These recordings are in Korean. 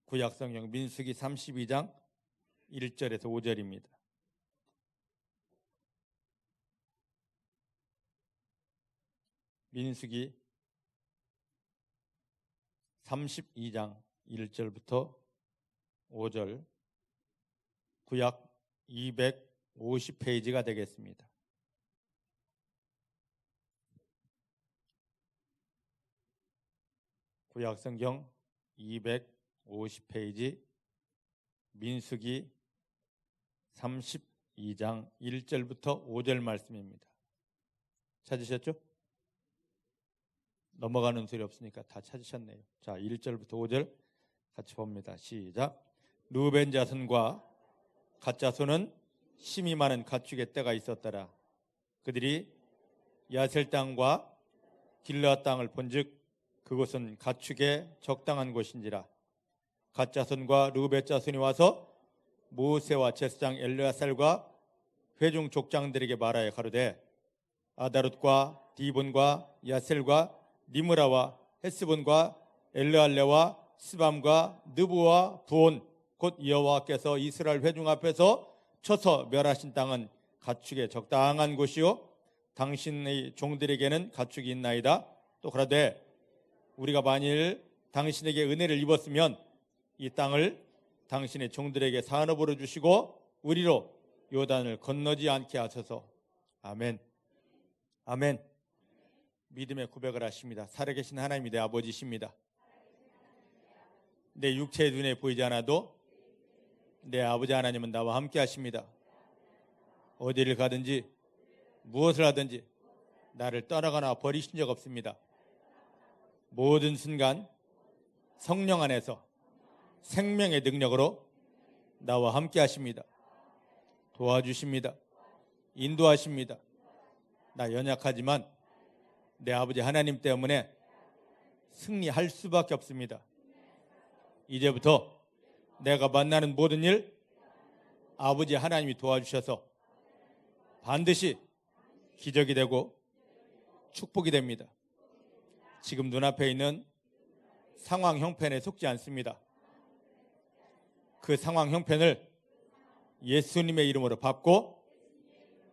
구약성경 민수기 32장 1절에서 5절입니다. 민수기 32장 1절부터 5절, 구약 250페이지가 되겠습니다. 구약성경 250페이지 민수기 32장 1절부터 5절 말씀입니다. 찾으셨죠? 넘어가는 소리 없으니까 다 찾으셨네요. 자, 1절부터 5절 같이 봅니다. 시작. 르우벤 자손과 갓 자손은 심이 많은 가축의 떼가 있었더라. 그들이 야셀 땅과 길르앗 땅을 본즉 그곳은 가축의 적당한 곳인지라. 갓 자손과 르우벤 자손이 와서 모세와 제사장 엘르야살과 회중 족장들에게 말하여 가로되 아다롯과 디본과 야셀과 니므라와 헤스본과 엘르알레와 스밤과 느부와 부온 곧 여호와께서 이스라엘 회중 앞에서 쳐서 멸하신 땅은 가축의 적당한 곳이요 당신의 종들에게는 가축이 있나이다. 또 그러되 우리가 만일 당신에게 은혜를 입었으면 이 땅을 당신의 종들에게 산업으로 주시고 우리로 요단을 건너지 않게 하소서. 아멘. 아멘. 믿음의 고백을 하십니다. 살아계신 하나님이 내 아버지십니다. 내 육체의 눈에 보이지 않아도 내 아버지 하나님은 나와 함께 하십니다. 어디를 가든지 무엇을 하든지 나를 떠나거나 버리신 적 없습니다. 모든 순간 성령 안에서 생명의 능력으로 나와 함께 하십니다. 도와주십니다. 인도하십니다. 나 연약하지만 내 아버지 하나님 때문에 승리할 수밖에 없습니다. 이제부터 내가 만나는 모든 일 아버지 하나님이 도와주셔서 반드시 기적이 되고 축복이 됩니다. 지금 눈앞에 있는 상황 형편에 속지 않습니다. 그 상황 형편을 예수님의 이름으로 밟고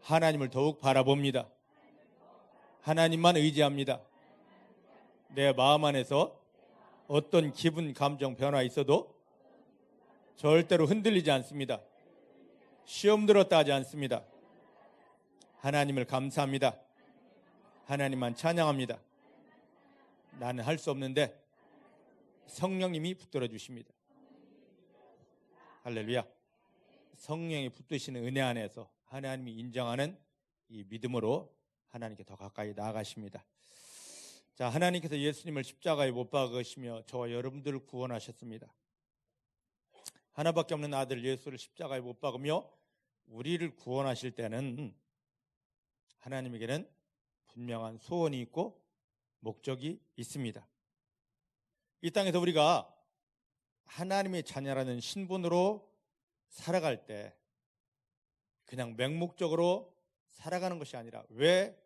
하나님을 더욱 바라봅니다. 하나님만 의지합니다. 내 마음 안에서 어떤 기분, 감정 변화 있어도 절대로 흔들리지 않습니다. 시험 들었다 하지 않습니다. 하나님을 감사합니다. 하나님만 찬양합니다. 나는 할 수 없는데 성령님이 붙들어 주십니다. 할렐루야. 성령이 붙드시는 은혜 안에서 하나님이 인정하는 이 믿음으로 하나님께 더 가까이 나아가십니다. 자, 하나님께서 예수님을 십자가에 못 박으시며 저와 여러분들을 구원하셨습니다. 하나밖에 없는 아들 예수를 십자가에 못 박으며 우리를 구원하실 때는 하나님에게는 분명한 소원이 있고 목적이 있습니다. 이 땅에서 우리가 하나님의 자녀라는 신분으로 살아갈 때 그냥 맹목적으로 살아가는 것이 아니라 왜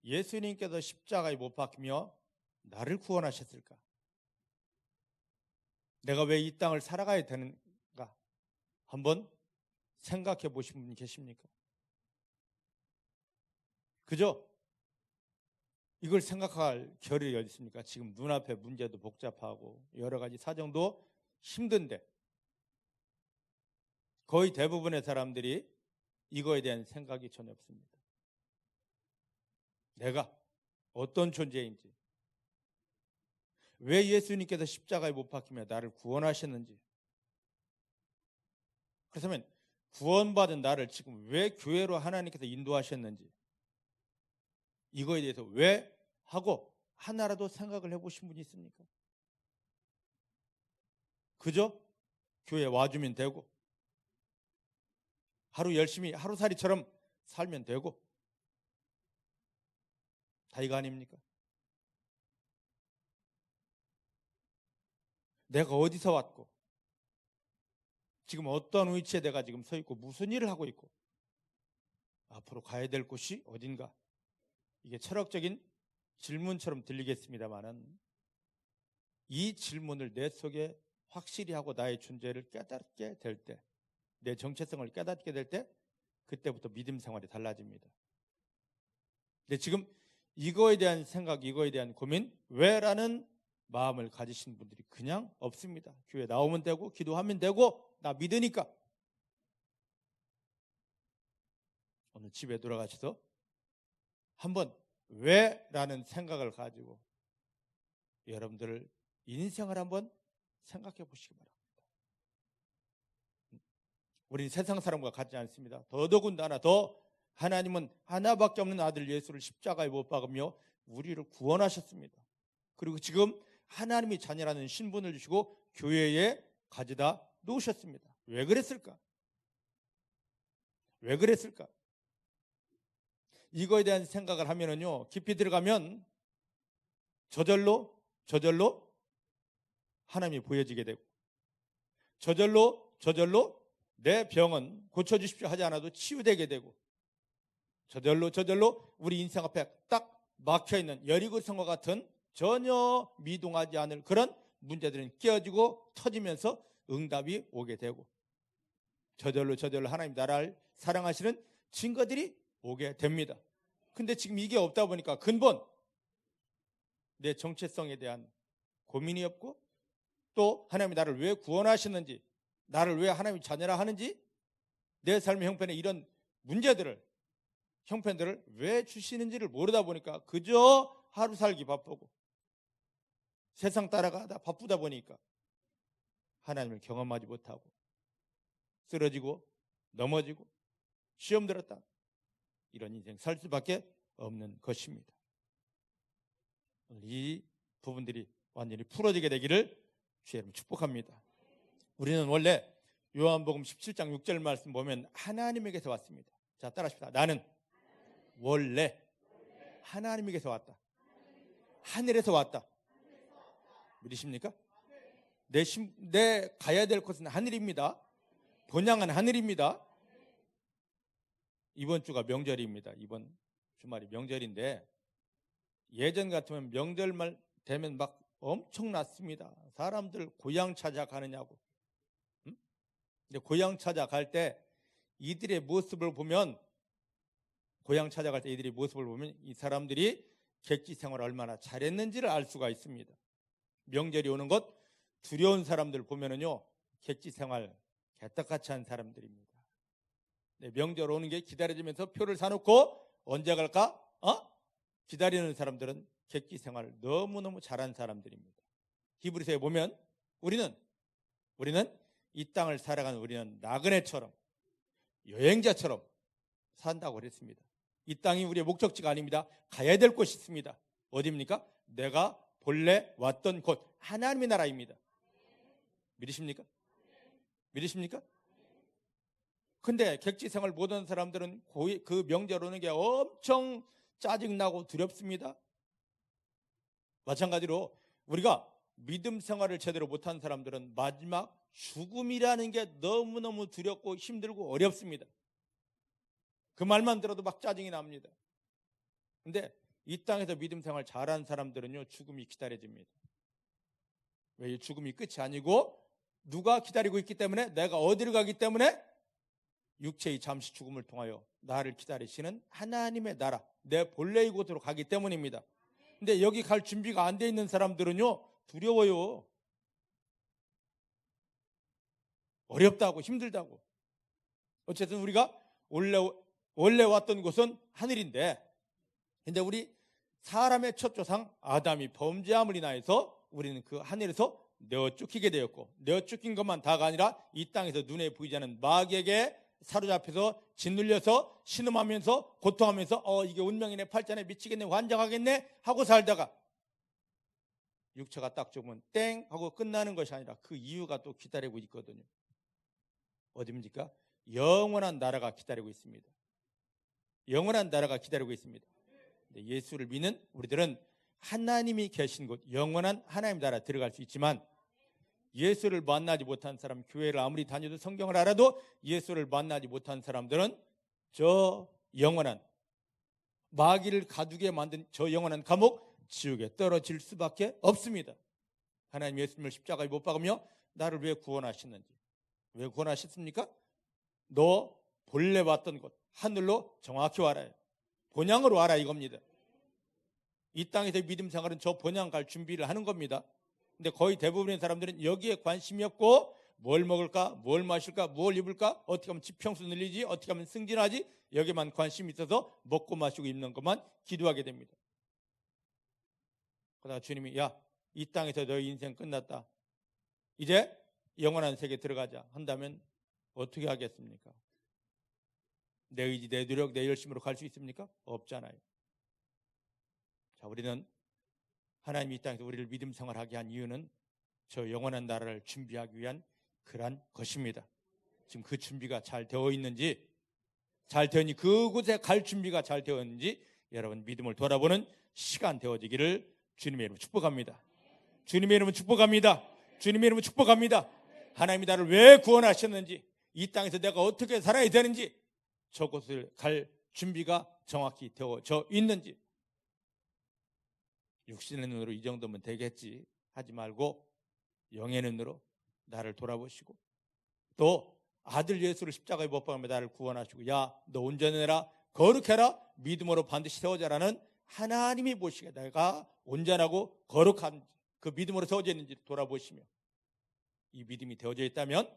예수님께서 십자가에 못 박히며 나를 구원하셨을까? 내가 왜 이 땅을 살아가야 되는가? 한번 생각해 보신 분 계십니까? 그죠? 이걸 생각할 겨를이 어디 있습니까? 지금 눈앞에 문제도 복잡하고 여러 가지 사정도 힘든데 거의 대부분의 사람들이 이거에 대한 생각이 전혀 없습니다. 내가 어떤 존재인지, 왜 예수님께서 십자가에 못 박히며 나를 구원하셨는지, 그렇다면 구원받은 나를 지금 왜 교회로 하나님께서 인도하셨는지, 이거에 대해서 왜 하고 하나라도 생각을 해보신 분이 있습니까? 그저 교회 와주면 되고 하루 열심히 하루살이처럼 살면 되고 다 이거 아닙니까? 내가 어디서 왔고 지금 어떤 위치에 내가 지금 서 있고 무슨 일을 하고 있고 앞으로 가야 될 곳이 어딘가, 이게 철학적인 질문처럼 들리겠습니다만은 이 질문을 내 속에 확실히 하고 나의 존재를 깨닫게 될 때, 내 정체성을 깨닫게 될 때, 그때부터 믿음 생활이 달라집니다. 근데 지금 이거에 대한 생각, 이거에 대한 고민, 왜라는 마음을 가지신 분들이 그냥 없습니다. 교회 나오면 되고 기도하면 되고 나 믿으니까. 오늘 집에 돌아가셔서 한번 왜라는 생각을 가지고 여러분들 인생을 한번 생각해 보시기 바랍니다. 우리는 세상 사람과 같지 않습니다. 더더군다나 더 하나님은 하나밖에 없는 아들 예수를 십자가에 못 박으며 우리를 구원하셨습니다. 그리고 지금 하나님이 자녀라는 신분을 주시고 교회에 가져다 놓으셨습니다. 왜 그랬을까? 왜 그랬을까? 이거에 대한 생각을 하면은요, 깊이 들어가면 저절로 하나님이 보여지게 되고, 저절로 내 병은 고쳐주십시오 하지 않아도 치유되게 되고, 저절로 우리 인생 앞에 딱 막혀있는 여리고성과 같은 전혀 미동하지 않을 그런 문제들은 깨어지고 터지면서 응답이 오게 되고, 저절로 하나님 나라를 사랑하시는 증거들이 오게 됩니다. 근데 지금 이게 없다 보니까 근본 내 정체성에 대한 고민이 없고, 또 하나님이 나를 왜 구원하셨는지, 나를 왜 하나님이 자녀라 하는지, 내 삶의 형편에 이런 문제들을, 형편들을 왜 주시는지를 모르다 보니까 그저 하루 살기 바쁘고 세상 따라가다 바쁘다 보니까 하나님을 경험하지 못하고 쓰러지고 넘어지고 시험 들었다, 이런 인생 살 수밖에 없는 것입니다. 이 부분들이 완전히 풀어지게 되기를 주의 이름으로 축복합니다. 우리는 원래 요한복음 17장 6절 말씀 보면 하나님에게서 왔습니다. 자, 따라하십시다. 나는 원래 하나님에게서 왔다. 하늘에서 왔다. 믿으십니까? 내 가야 될 곳은 하늘입니다. 본향은 하늘입니다. 이번 주가 명절입니다. 이번 주말이 명절인데, 예전 같으면 명절말 되면 막 엄청났습니다. 사람들 고향 찾아가느냐고. 근데 고향 찾아갈 때 이들의 모습을 보면, 이 사람들이 객지 생활을 얼마나 잘했는지를 알 수가 있습니다. 명절이 오는 것 두려운 사람들 보면은요, 객지 생활 개떡같이 한 사람들입니다. 네, 명절 오는 게 기다려지면서 표를 사놓고 언제 갈까? 기다리는 사람들은 객지 생활을 너무너무 잘한 사람들입니다. 히브리서에 보면 우리는 이 땅을 살아가는 우리는 나그네처럼, 여행자처럼 산다고 그랬습니다. 이 땅이 우리의 목적지가 아닙니다. 가야 될 곳이 있습니다. 어디입니까? 내가 본래 왔던 곳, 하나님의 나라입니다. 믿으십니까? 근데 객지 생활 못한 사람들은 그 명절 오는 게 엄청 짜증나고 두렵습니다. 마찬가지로 우리가 믿음 생활을 제대로 못한 사람들은 마지막 죽음이라는 게 너무너무 두렵고 힘들고 어렵습니다. 그 말만 들어도 막 짜증이 납니다. 근데 이 땅에서 믿음 생활 잘한 사람들은요, 죽음이 기다려집니다. 왜? 죽음이 끝이 아니고 누가 기다리고 있기 때문에, 내가 어디를 가기 때문에, 육체의 잠시 죽음을 통하여 나를 기다리시는 하나님의 나라, 내 본래의 곳으로 가기 때문입니다. 근데 여기 갈 준비가 안 돼 있는 사람들은요, 두려워요. 어렵다고, 힘들다고. 어쨌든 우리가 원래 왔던 곳은 하늘인데, 근데 우리 사람의 첫 조상 아담이 범죄함을 인하여서 우리는 그 하늘에서 내어 쫓기게 되었고, 내어 쫓긴 것만 다가 아니라 이 땅에서 눈에 보이지 않는 마귀에게 사로잡혀서 짓눌려서 신음하면서 고통하면서 이게 운명이네, 팔자네, 미치겠네, 환장하겠네 하고 살다가 육체가 딱 죽으면 땡 하고 끝나는 것이 아니라 그 이유가 또 기다리고 있거든요. 어디입니까? 영원한 나라가 기다리고 있습니다. 영원한 나라가 기다리고 있습니다. 예수를 믿는 우리들은 하나님이 계신 곳, 영원한 하나님 나라 들어갈 수 있지만, 예수를 만나지 못한 사람, 교회를 아무리 다녀도 성경을 알아도 예수를 만나지 못한 사람들은 저 영원한, 마귀를 가두게 만든 저 영원한 감옥, 지옥에 떨어질 수밖에 없습니다. 하나님 예수님을 십자가에 못 박으며 나를 왜 구원하셨는지. 왜 구원하셨습니까? 너 본래 왔던 곳 하늘로 정확히 와라. 본향으로 와라 이겁니다. 이 땅에서 믿음 생활은 저 본향 갈 준비를 하는 겁니다. 근데 거의 대부분의 사람들은 여기에 관심이 없고 뭘 먹을까, 뭘 마실까, 뭘 입을까, 어떻게 하면 지평수 늘리지, 어떻게 하면 승진하지, 여기에만 관심이 있어서 먹고 마시고 입는 것만 기도하게 됩니다. 그러다가 주님이 야, 이 땅에서 너의 인생 끝났다. 이제 영원한 세계에 들어가자 한다면 어떻게 하겠습니까? 내 의지, 내 노력, 내 열심으로 갈 수 있습니까? 없잖아요. 자, 우리는 하나님이 이 땅에서 우리를 믿음 생활하게 한 이유는 저 영원한 나라를 준비하기 위한 그러한 것입니다. 지금 그 준비가 잘 되어 있는지, 그곳에 갈 준비가 잘 되어 있는지 여러분 믿음을 돌아보는 시간 되어지기를 주님의 이름으로 축복합니다. 주님의 이름으로 축복합니다. 주님의 이름으로 축복합니다. 하나님이 나를 왜 구원하셨는지, 이 땅에서 내가 어떻게 살아야 되는지, 저곳을 갈 준비가 정확히 되어져 있는지. 육신의 눈으로 이 정도면 되겠지 하지 말고 영의 눈으로 나를 돌아보시고, 또 아들 예수를 십자가에 못 박으며 나를 구원하시고 야, 너 온전해라, 거룩해라, 믿음으로 반드시 세워져라는 하나님이 보시기에 내가 온전하고 거룩한 그 믿음으로 세워져 있는지 돌아보시며, 이 믿음이 되어져 있다면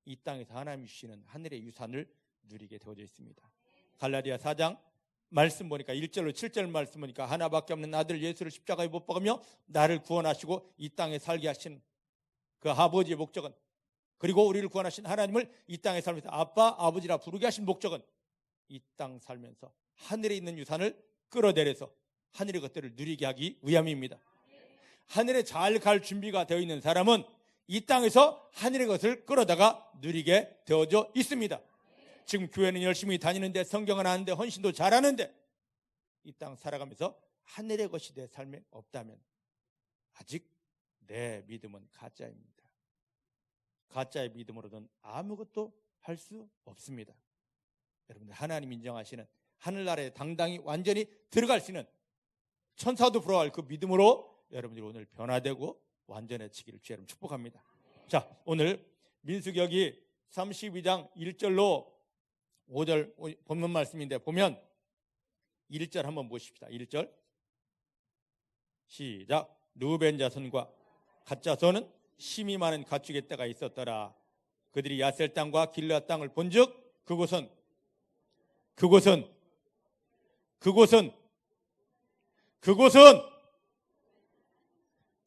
이 땅에서 하나님이 주시는 하늘의 유산을 누리게 되어져 있습니다. 갈라디아 4장 말씀 보니까 1절로 7절 말씀 보니까 하나밖에 없는 아들 예수를 십자가에 못 박으며 나를 구원하시고 이 땅에 살게 하신 그 아버지의 목적은, 그리고 우리를 구원하신 하나님을 이 땅에 살면서 아빠, 아버지라 부르게 하신 목적은 이 땅 살면서 하늘에 있는 유산을 끌어내려서 하늘의 것들을 누리게 하기 위함입니다. 하늘에 잘 갈 준비가 되어 있는 사람은 이 땅에서 하늘의 것을 끌어다가 누리게 되어져 있습니다. 지금 교회는 열심히 다니는데, 성경은 아는데, 헌신도 잘하는데 이 땅 살아가면서 하늘의 것이 내 삶에 없다면 아직 내 믿음은 가짜입니다. 가짜의 믿음으로는 아무것도 할 수 없습니다. 여러분들, 하나님 인정하시는 하늘나라에 당당히 완전히 들어갈 수 있는, 천사도 부러워할 그 믿음으로 여러분들이 오늘 변화되고 완전해지기를 주의 이름으로 축복합니다. 자, 오늘 민수기 여기 32장 1절로 5절 본문 말씀인데 보면 1절 한번 보십시다. 1절 시작. 르우벤 자손과 갓 자손은 심이 많은 가축의 떼가 있었더라. 그들이 야셀 땅과 길르앗 땅을 본즉 그곳은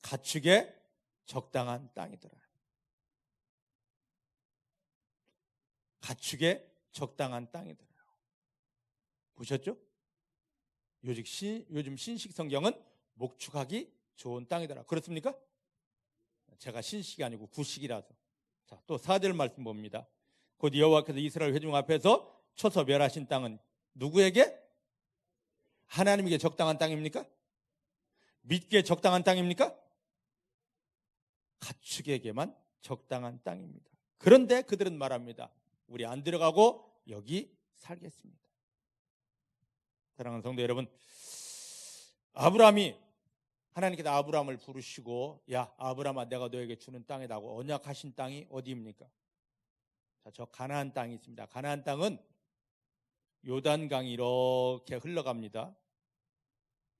가축의 적당한 땅이더라. 가축의 적당한 땅이더라. 보셨죠? 요즘 신식 성경은 목축하기 좋은 땅이더라. 그렇습니까? 제가 신식이 아니고 구식이라서. 자, 또 4절 말씀 봅니다. 곧 여호와께서 이스라엘 회중 앞에서 쳐서 멸하신 땅은 누구에게? 하나님에게 적당한 땅입니까? 믿기에 적당한 땅입니까? 가축에게만 적당한 땅입니다. 그런데 그들은 말합니다. 우리 안 들어가고 여기 살겠습니다. 사랑하는 성도 여러분, 아브라함이, 하나님께서 아브라함을 부르시고 야, 아브라함아, 내가 너에게 주는 땅이라고 언약하신 땅이 어디입니까? 자, 저 가나안 땅이 있습니다. 가나안 땅은 요단강이 이렇게 흘러갑니다.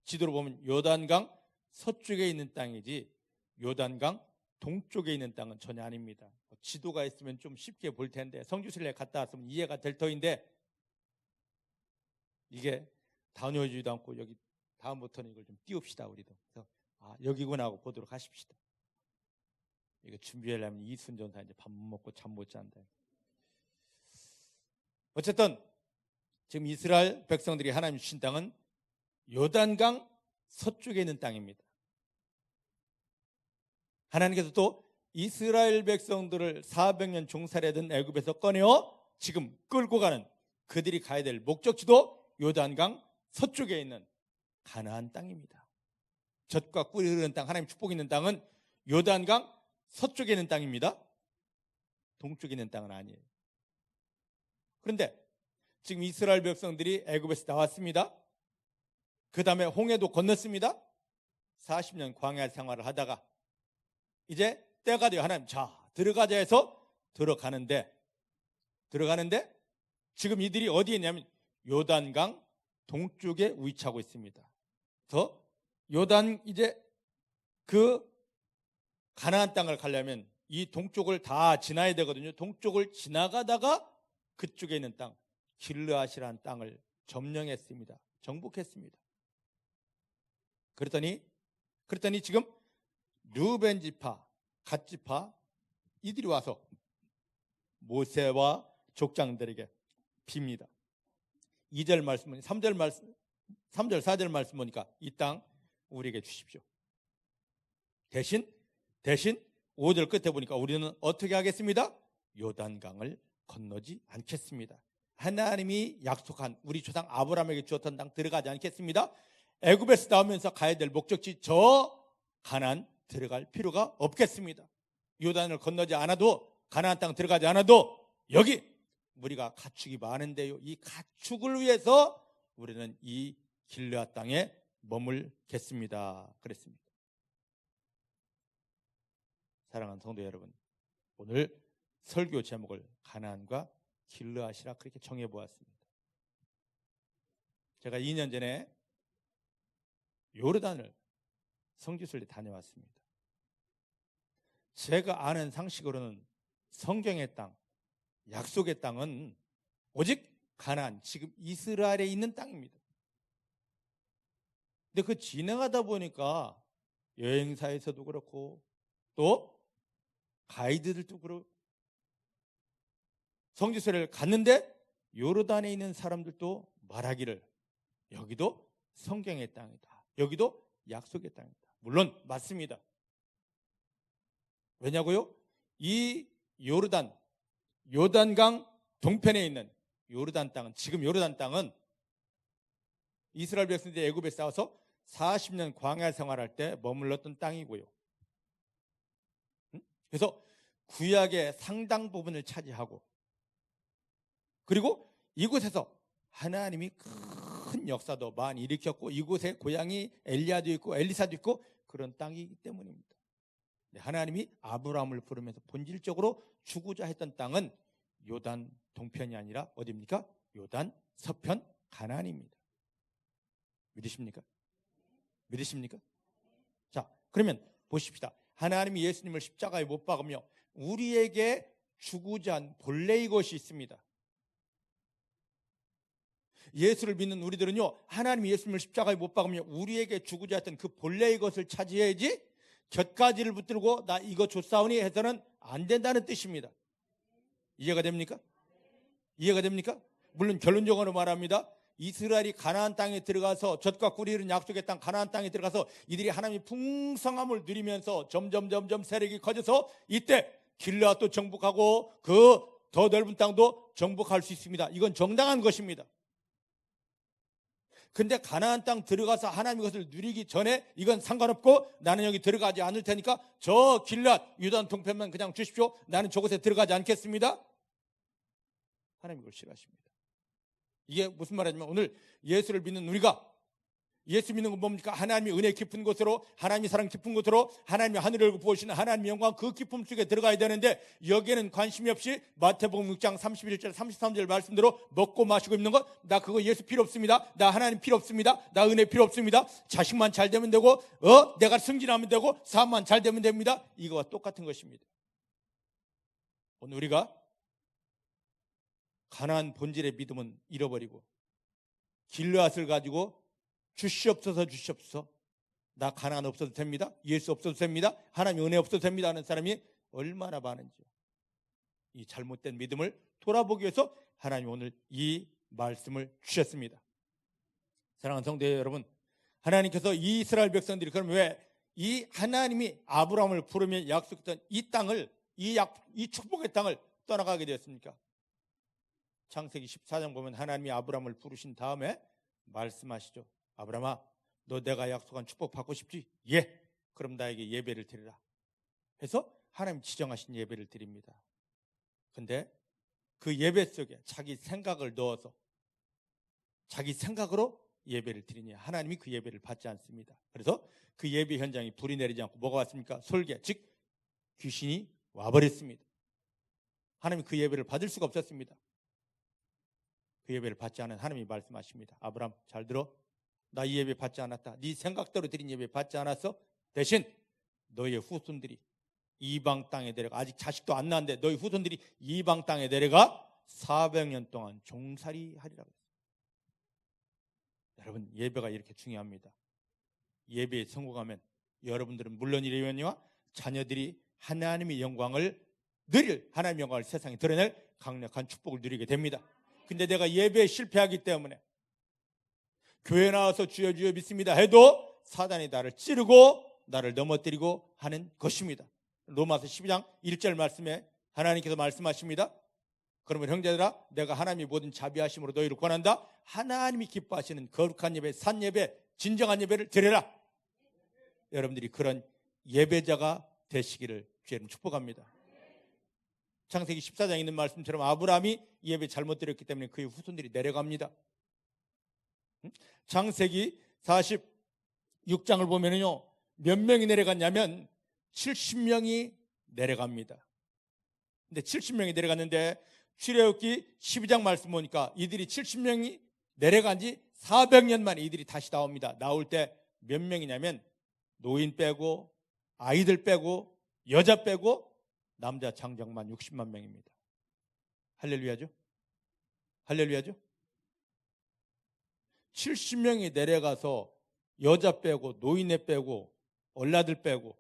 지도로 보면 요단강 서쪽에 있는 땅이지 요단강 동쪽에 있는 땅은 전혀 아닙니다. 지도가 있으면 좀 쉽게 볼 텐데, 성지순례 갔다 왔으면 이해가 될 터인데 이게 다녀오지도 않고 여기 다음부터는 이걸 좀 띄웁시다. 우리도. 그래서 여기구나 하고 보도록 하십시다. 이거 준비하려면 이순전사 이제 밥 못 먹고 잠 못 잔다. 어쨌든 지금 이스라엘 백성들이 하나님 주신 땅은 요단강 서쪽에 있는 땅입니다. 하나님께서 또 이스라엘 백성들을 400년 종살이하던 애굽에서 꺼내어 지금 끌고 가는, 그들이 가야 될 목적지도 요단강 서쪽에 있는 가나안 땅입니다. 젖과 꿀이 흐르는 땅, 하나님 축복이 있는 땅은 요단강 서쪽에 있는 땅입니다. 동쪽에 있는 땅은 아니에요. 그런데 지금 이스라엘 백성들이 애굽에서 나왔습니다. 그 다음에 홍해도 건넜습니다. 40년 광야 생활을 하다가 이제 때가 돼요. 하나님, 자, 들어가자 해서 들어가는데 지금 이들이 어디에 있냐면 요단강 동쪽에 위치하고 있습니다. 그래서 요단 이제 그 가나안 땅을 가려면 이 동쪽을 다 지나야 되거든요. 동쪽을 지나가다가 그쪽에 있는 땅 길르앗이라는 땅을 점령했습니다. 정복했습니다. 그랬더니 지금 르우벤 지파, 갓 지파 이들이 와서 모세와 족장들에게 빕니다. 2절 말씀, 3절 말씀, 3절 4절 말씀 보니까 이 땅 우리에게 주십시오. 대신 5절 끝에 보니까 우리는 어떻게 하겠습니다? 요단강을 건너지 않겠습니다. 하나님이 약속한 우리 조상 아브라함에게 주었던 땅 들어가지 않겠습니다. 애굽에서 나오면서 가야 될 목적지 저 가나안 들어갈 필요가 없겠습니다. 요단을 건너지 않아도 가나안 땅 들어가지 않아도 여기 우리가 가축이 많은데요. 이 가축을 위해서 우리는 이 길르앗 땅에 머물겠습니다. 그랬습니다. 사랑하는 성도 여러분, 오늘 설교 제목을 가나안과 길르앗이라 그렇게 정해보았습니다. 제가 2년 전에 요르단을 성지순례 다녀왔습니다. 제가 아는 상식으로는 성경의 땅, 약속의 땅은 오직 가나안, 지금 이스라엘에 있는 땅입니다. 근데 그 진행하다 보니까 여행사에서도 그렇고 또 가이드들도 그렇고 성지순례를 갔는데 요르단에 있는 사람들도 말하기를 여기도 성경의 땅이다. 여기도 약속의 땅이다. 물론 맞습니다. 왜냐고요? 이 요단강 동편에 있는 요르단 땅은, 지금 요르단 땅은 이스라엘 백성들이 애굽에 싸워서 40년 광야 생활할 때 머물렀던 땅이고요. 그래서 구약의 상당 부분을 차지하고, 그리고 이곳에서 하나님이 큰 역사도 많이 일으켰고, 이곳에 고향이 엘리야도 있고 엘리사도 있고 그런 땅이기 때문입니다. 하나님이 아브라함을 부르면서 본질적으로 주고자 했던 땅은 요단 동편이 아니라 어디입니까? 요단 서편 가나안입니다. 믿으십니까? 자, 그러면 보십시다. 하나님이 예수님을 십자가에 못 박으며 우리에게 주고자 한 본래의 것이 있습니다. 예수를 믿는 우리들은요, 하나님이 예수님을 십자가에 못 박으며 우리에게 주고자 했던 그 본래의 것을 차지해야지 곁가지를 붙들고 나 이거 줬사오니 해서는 안 된다는 뜻입니다. 이해가 됩니까? 물론 결론적으로 말합니다. 이스라엘이 가나안 땅에 들어가서 젖과 꿀이 흐르는 약속의 땅 가나안 땅에 들어가서 이들이 하나님의 풍성함을 누리면서 점점 세력이 커져서 이때 길르앗도 정복하고 그 더 넓은 땅도 정복할 수 있습니다. 이건 정당한 것입니다. 근데 가나안 땅 들어가서 하나님 것을 누리기 전에 이건 상관없고 나는 여기 들어가지 않을 테니까 저 길르앗 유단 동편만 그냥 주십시오. 나는 저곳에 들어가지 않겠습니다. 하나님 그걸 싫어하십니다. 이게 무슨 말이냐면 오늘 예수를 믿는 우리가 예수 믿는 건 뭡니까? 하나님이 은혜 깊은 곳으로, 하나님이 사랑 깊은 곳으로, 하나님이 하늘을 보시는 하나님의 영광 그 깊음 속에 들어가야 되는데 여기에는 관심이 없이 마태복음 6장 31절 33절 말씀대로 먹고 마시고 입는 것, 나 그거 예수 필요 없습니다. 나 하나님 필요 없습니다. 나 은혜 필요 없습니다. 자식만 잘 되면 되고 내가 승진하면 되고 사업만 잘 되면 됩니다. 이거와 똑같은 것입니다. 오늘 우리가 가나안 본질의 믿음은 잃어버리고 길르앗을 가지고 주시옵소서 나 가나안 없어도 됩니다. 예수 없어도 됩니다. 하나님 은혜 없어도 됩니다 하는 사람이 얼마나 많은지요. 이 잘못된 믿음을 돌아보기 위해서 하나님 오늘 이 말씀을 주셨습니다. 사랑하는 성도 여러분, 하나님께서 이 이스라엘 백성들이 그럼 왜 이 하나님이 아브라함을 부르며 약속했던 이 땅을 이 축복의 땅을 떠나가게 되었습니까? 창세기 14장 보면 하나님이 아브라함을 부르신 다음에 말씀하시죠. 아브라함아, 너 내가 약속한 축복 받고 싶지? 예. 그럼 나에게 예배를 드리라. 해서 하나님 지정하신 예배를 드립니다. 근데 그 예배 속에 자기 생각을 넣어서 자기 생각으로 예배를 드리니 하나님이 그 예배를 받지 않습니다. 그래서 그 예배 현장이 불이 내리지 않고 뭐가 왔습니까? 솔개, 즉 귀신이 와버렸습니다. 하나님 그 예배를 받을 수가 없었습니다. 그 예배를 받지 않은 하나님이 말씀하십니다. 아브라함 잘 들어. 나 이 예배 받지 않았다. 네 생각대로 드린 예배 받지 않았어. 대신 너희의 후손들이 이방 땅에 내려가, 아직 자식도 안 낳았는데 너희 후손들이 이방 땅에 내려가 400년 동안 종살이 하리라고 했어요. 여러분, 예배가 이렇게 중요합니다. 예배에 성공하면 여러분들은 물론이려니와 자녀들이 하나님의 영광을 누릴, 하나님의 영광을 세상에 드러낼 강력한 축복을 누리게 됩니다. 근데 내가 예배에 실패하기 때문에 교회 나와서 주여 주여 믿습니다 해도 사단이 나를 찌르고 나를 넘어뜨리고 하는 것입니다. 로마서 12장 1절 말씀에 하나님께서 말씀하십니다. 그러면 형제들아, 내가 하나님이 모든 자비하심으로 너희를 권한다. 하나님이 기뻐하시는 거룩한 예배, 산 예배, 진정한 예배를 드려라. 여러분들이 그런 예배자가 되시기를 주님 축복합니다. 창세기 14장에 있는 말씀처럼 아브라함이 예배 잘못 드렸기 때문에 그의 후손들이 내려갑니다. 창세기 46장을 보면요, 몇 명이 내려갔냐면 70명이 내려갑니다. 근데 70명이 내려갔는데 출애굽기 12장 말씀 보니까 이들이 70명이 내려간 지 400년 만에 이들이 다시 나옵니다. 나올 때 몇 명이냐면 노인 빼고 아이들 빼고 여자 빼고 남자 장정만 60만 명입니다. 할렐루야죠? 할렐루야죠? 70명이 내려가서 여자 빼고 노인네 빼고 얼라들 빼고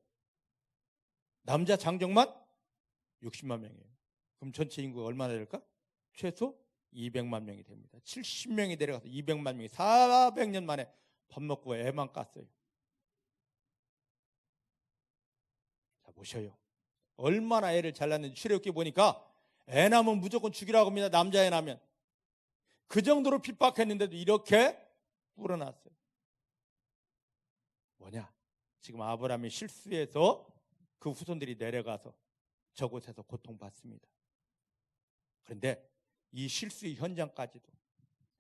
남자 장정만 60만 명이에요. 그럼 전체 인구가 얼마나 될까? 최소 200만 명이 됩니다. 70명이 내려가서 200만 명이 400년 만에 밥 먹고 애만 깠어요. 자, 보셔요. 얼마나 애를 잘 낳는지 출애굽기 보니까 애 낳으면 무조건 죽이라고 합니다. 남자애 낳으면. 그 정도로 핍박했는데도 이렇게 불어났어요. 뭐냐? 지금 아브라함이 실수해서 그 후손들이 내려가서 저곳에서 고통받습니다. 그런데 이 실수의 현장까지도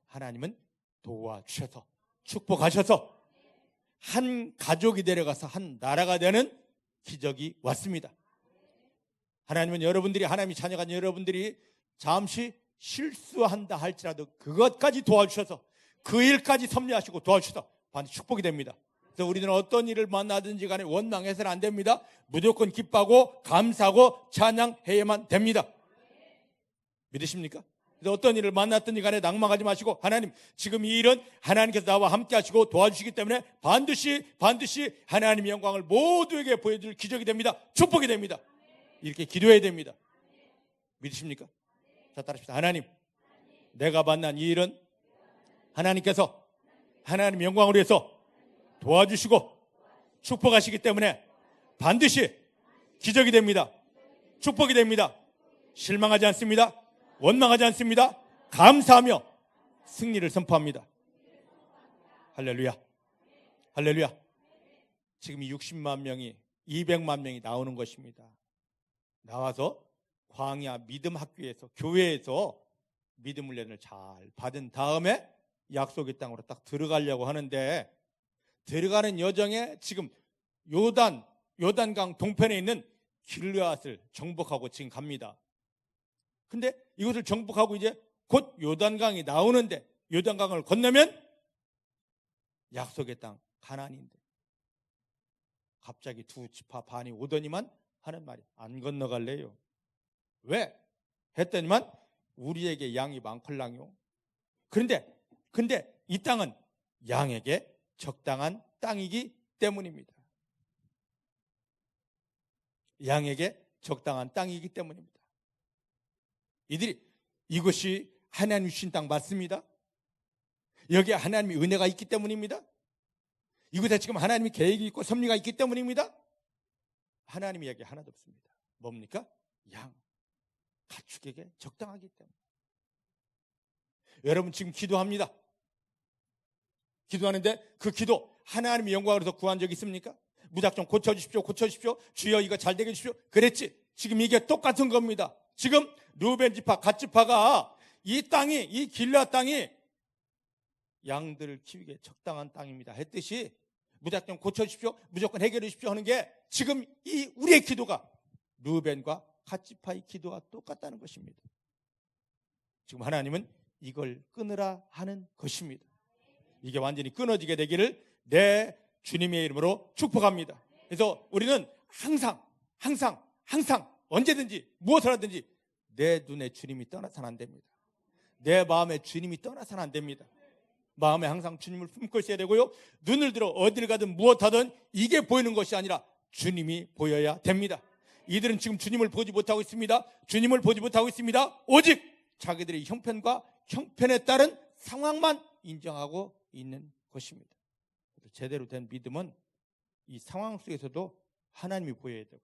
하나님은 도와주셔서 축복하셔서 한 가족이 내려가서 한 나라가 되는 기적이 왔습니다. 하나님은 여러분들이, 하나님이 자녀가 된 여러분들이 잠시 실수한다 할지라도 그것까지 도와주셔서 그 일까지 섭리하시고 도와주셔서 반드시 축복이 됩니다. 그래서 우리는 어떤 일을 만나든지 간에 원망해서는 안 됩니다. 무조건 기뻐하고 감사하고 찬양해야만 됩니다. 믿으십니까? 그래서 어떤 일을 만났든지 간에 낭망하지 마시고, 하나님 지금 이 일은 하나님께서 나와 함께 하시고 도와주시기 때문에 반드시 하나님의 영광을 모두에게 보여줄 기적이 됩니다. 축복이 됩니다. 이렇게 기도해야 됩니다. 믿으십니까? 자, 따라합시다. 하나님, 내가 만난 이 일은 하나님께서 하나님의 영광을 위해서 도와주시고 축복하시기 때문에 반드시 기적이 됩니다. 축복이 됩니다. 실망하지 않습니다. 원망하지 않습니다. 감사하며 승리를 선포합니다. 할렐루야. 할렐루야. 지금 이 60만 명이 200만 명이 나오는 것입니다. 나와서 광야 믿음 학교에서, 교회에서 믿음 훈련을 잘 받은 다음에 약속의 땅으로 딱 들어가려고 하는데, 들어가는 여정에 지금 요단강 동편에 있는 길르앗을 정복하고 지금 갑니다. 근데 이것을 정복하고 이제 곧 요단강이 나오는데, 요단강을 건너면 약속의 땅 가나안인데 갑자기 두 지파 반이 오더니만 하는 말이, 안 건너갈래요. 왜? 했더니만 우리에게 양이 많걸랑요. 근데 이 땅은 양에게 적당한 땅이기 때문입니다. 양에게 적당한 땅이기 때문입니다. 이들이 이것이 하나님 주신 땅 맞습니다. 여기에 하나님의 은혜가 있기 때문입니다. 이곳에 지금 하나님의 계획이 있고 섭리가 있기 때문입니다. 하나님의 이야기 하나도 없습니다. 뭡니까? 양, 가축에게 적당하기 때문에. 여러분 지금 기도합니다. 기도하는데 그 기도 하나님의 영광으로서 구한 적 있습니까? 무작정 고쳐주십시오. 주여 이거 잘 되게 해주십시오. 그랬지. 지금 이게 똑같은 겁니다. 지금 르우벤 지파, 갓 지파가 이 땅이, 이 길르앗 땅이 양들을 키우기에 적당한 땅입니다 했듯이 무작정 고쳐주십시오, 무조건 해결해 주십시오 하는 게 지금 이 우리의 기도가 르벤과 갓지파의 기도와 똑같다는 것입니다. 지금 하나님은 이걸 끊으라 하는 것입니다. 이게 완전히 끊어지게 되기를 내 주님의 이름으로 축복합니다. 그래서 우리는 항상 언제든지 무엇을 하든지 내 눈에 주님이 떠나서는 안 됩니다. 내 마음에 주님이 떠나서는 안 됩니다. 마음에 항상 주님을 품고 있어야 되고요. 눈을 들어 어딜 가든 무엇하든 이게 보이는 것이 아니라 주님이 보여야 됩니다. 이들은 지금 주님을 보지 못하고 있습니다. 주님을 보지 못하고 있습니다. 오직 자기들의 형편과 형편에 따른 상황만 인정하고 있는 것입니다. 제대로 된 믿음은 이 상황 속에서도 하나님이 보여야 되고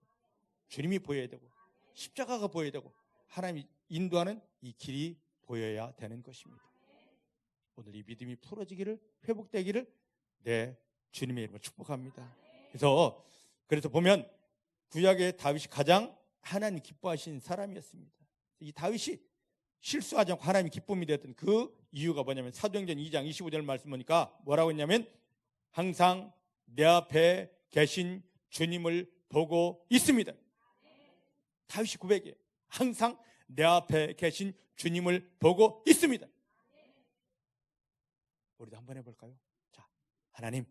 주님이 보여야 되고 십자가가 보여야 되고 하나님이 인도하는 이 길이 보여야 되는 것입니다. 오늘 이 믿음이 풀어지기를 회복되기를 내 주님의 이름으로 축복합니다. 그래서 보면 구약의 다윗이 가장 하나님 기뻐하신 사람이었습니다. 이 다윗이 실수하지 않고 하나님이 기쁨이 되었던 그 이유가 뭐냐면 사도행전 2장 25절 말씀 보니까 뭐라고 했냐면 항상 내 앞에 계신 주님을 보고 있습니다. 다윗이 고백이에요. 항상 내 앞에 계신 주님을 보고 있습니다. 우리도 한번 해볼까요? 자, 하나님